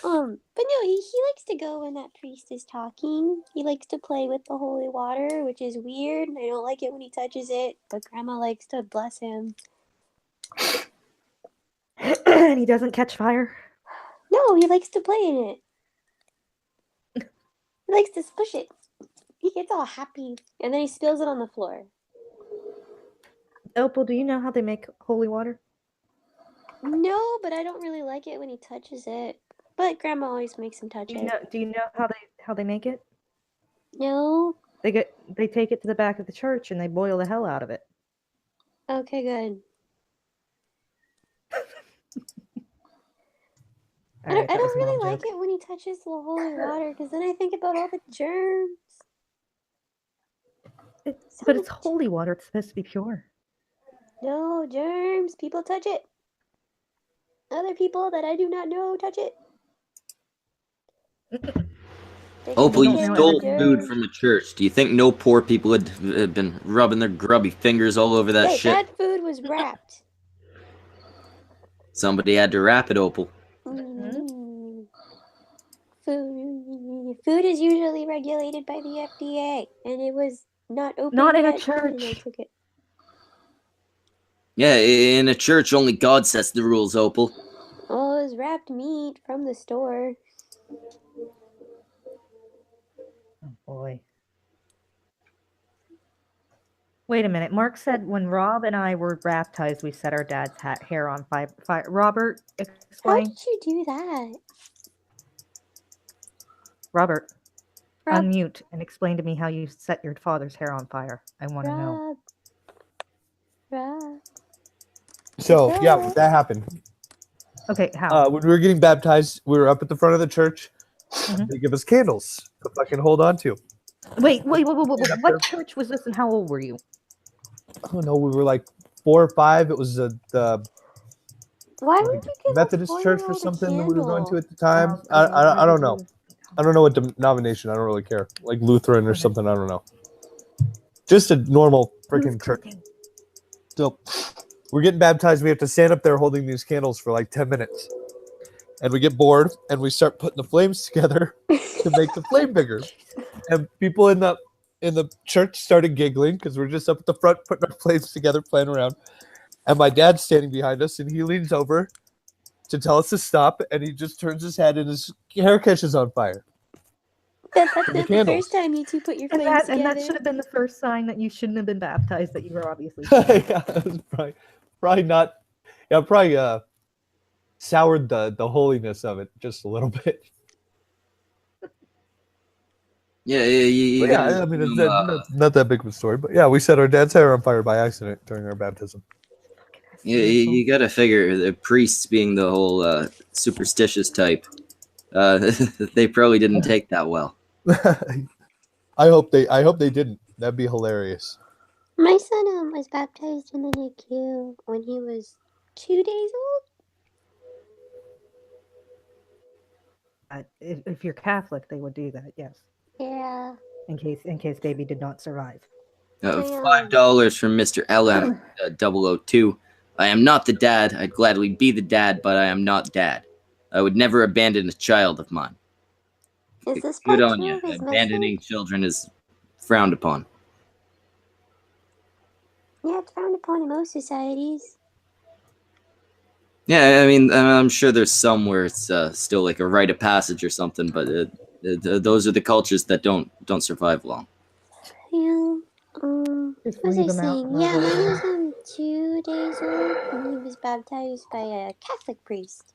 But no, he likes to go when that priest is talking. He likes to play with the holy water, which is weird, and I don't like it when he touches it, but Grandma likes to bless him. And he doesn't catch fire? No, he likes to play in it. He likes to squish it. He gets all happy, and then he spills it on the floor. Opal, do you know how they make holy water? No, but I don't really like it when he touches it. But Grandma always makes him touch it. Do you know how they make it? No? They take it to the back of the church and they boil the hell out of it. Okay, good. I don't really like it when he touches the holy water, because then I think about all the germs. But it's holy water. It's supposed to be pure. No, germs. People touch it. Other people that I do not know touch it. Opal, you know stole everything. food from a church. Do you think no poor people had been rubbing their grubby fingers all over that shit? That food was wrapped. Somebody had to wrap it, Opal. Food is usually regulated by the FDA, and it was not open. Not in a yet, church. and I took it. Yeah, in a church, only God sets the rules, Opal. Oh, it was wrapped meat from the store. Oh boy. Wait a minute. Mark said when Rob and I were baptized, we set our dad's hair on fire. Robert, How explain. did you do that? Robert, Rob- unmute and explain to me how you set your father's hair on fire. I want to know. Rob. So yeah, that happened. Okay, how? When we were getting baptized, we were up at the front of the church. Mhm. They give us candles to fucking hold on to. Wait. What church was this and how old were you? I don't know. We were like 4 or 5. It was the Why would you give Methodist a church or 4-year-old a something that we were going to candle? at the time. I don't know. I don't know what denomination. I don't really care. Like Lutheran or something. I don't know. Just a normal freaking church. Still. we're getting baptized. We have to stand up there holding these candles for like 10 minutes. And we get bored and we start putting the flames together to make the flame bigger. And people in the church started giggling because we're just up at the front putting our flames together, playing around. And my dad's standing behind us and he leans over to tell us to stop, and he just turns his head and his hair catches on fire. That's not the candles. first time you two put your And flames that, and that together. should have been the first sign that you shouldn't have been baptized, that you were obviously. Yeah, it was probably not. Yeah, probably soured the holiness of it just a little bit. Yeah, you But yeah, gotta, I mean, it's not that big of a story, but yeah, we set our dad's hair on fire by accident during our baptism. you gotta figure the priests being the whole superstitious type. They probably didn't take that well. I hope they didn't. That'd be hilarious. My son was baptized in the NICU when he was 2 days old. If you're Catholic, they would do that. Yes, Yeah. in case baby did not survive. $5 from Mr. LM 002. I am not the dad. I'd gladly be the dad, but I am not dad. I would never abandon a child of mine. Is this Good part on two you. of his Abandoning message? children is frowned upon. Yeah, it's frowned upon in most societies. Yeah, I mean, I'm sure there's some where it's still like a rite of passage or something, but those are the cultures that don't survive long. Yeah. Just What was I leave 'em out saying? and Yeah, let mine it was 2 days old and he was baptized by a Catholic priest.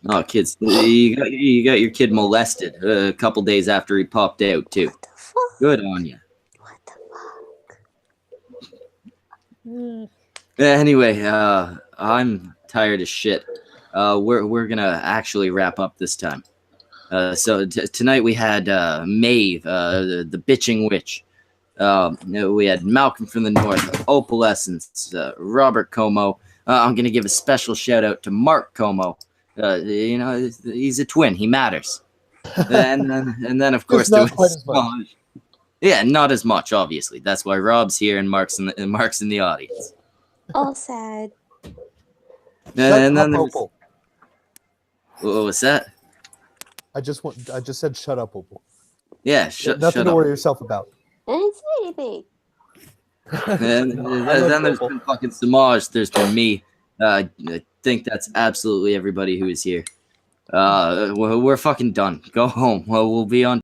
Oh, kids, you got your kid molested a couple days after he popped out too. What the fuck? Good on you. What the fuck? Anyway, I'm tired as shit. We're gonna actually wrap up this time. So tonight we had Maeve, the bitching witch. We had Malcolm from the North, Opal Essence, Robert Como. I'm gonna give a special shout out to Mark Como. He's a twin. He matters. And then of course Just there not quite was as much. Smaj. Yeah, not as much, obviously. That's why Rob's here and Mark's in the audience. All sad. And then Shut there up, was, Opal. what was that? I just said shut up, Opal. Yeah, shut Nothing to up. worry yourself about. I didn't say anything. And I love then there's Opal. been fucking Samaj. There's been me. I think that's absolutely everybody who is here. We're fucking done. Go home. We'll be on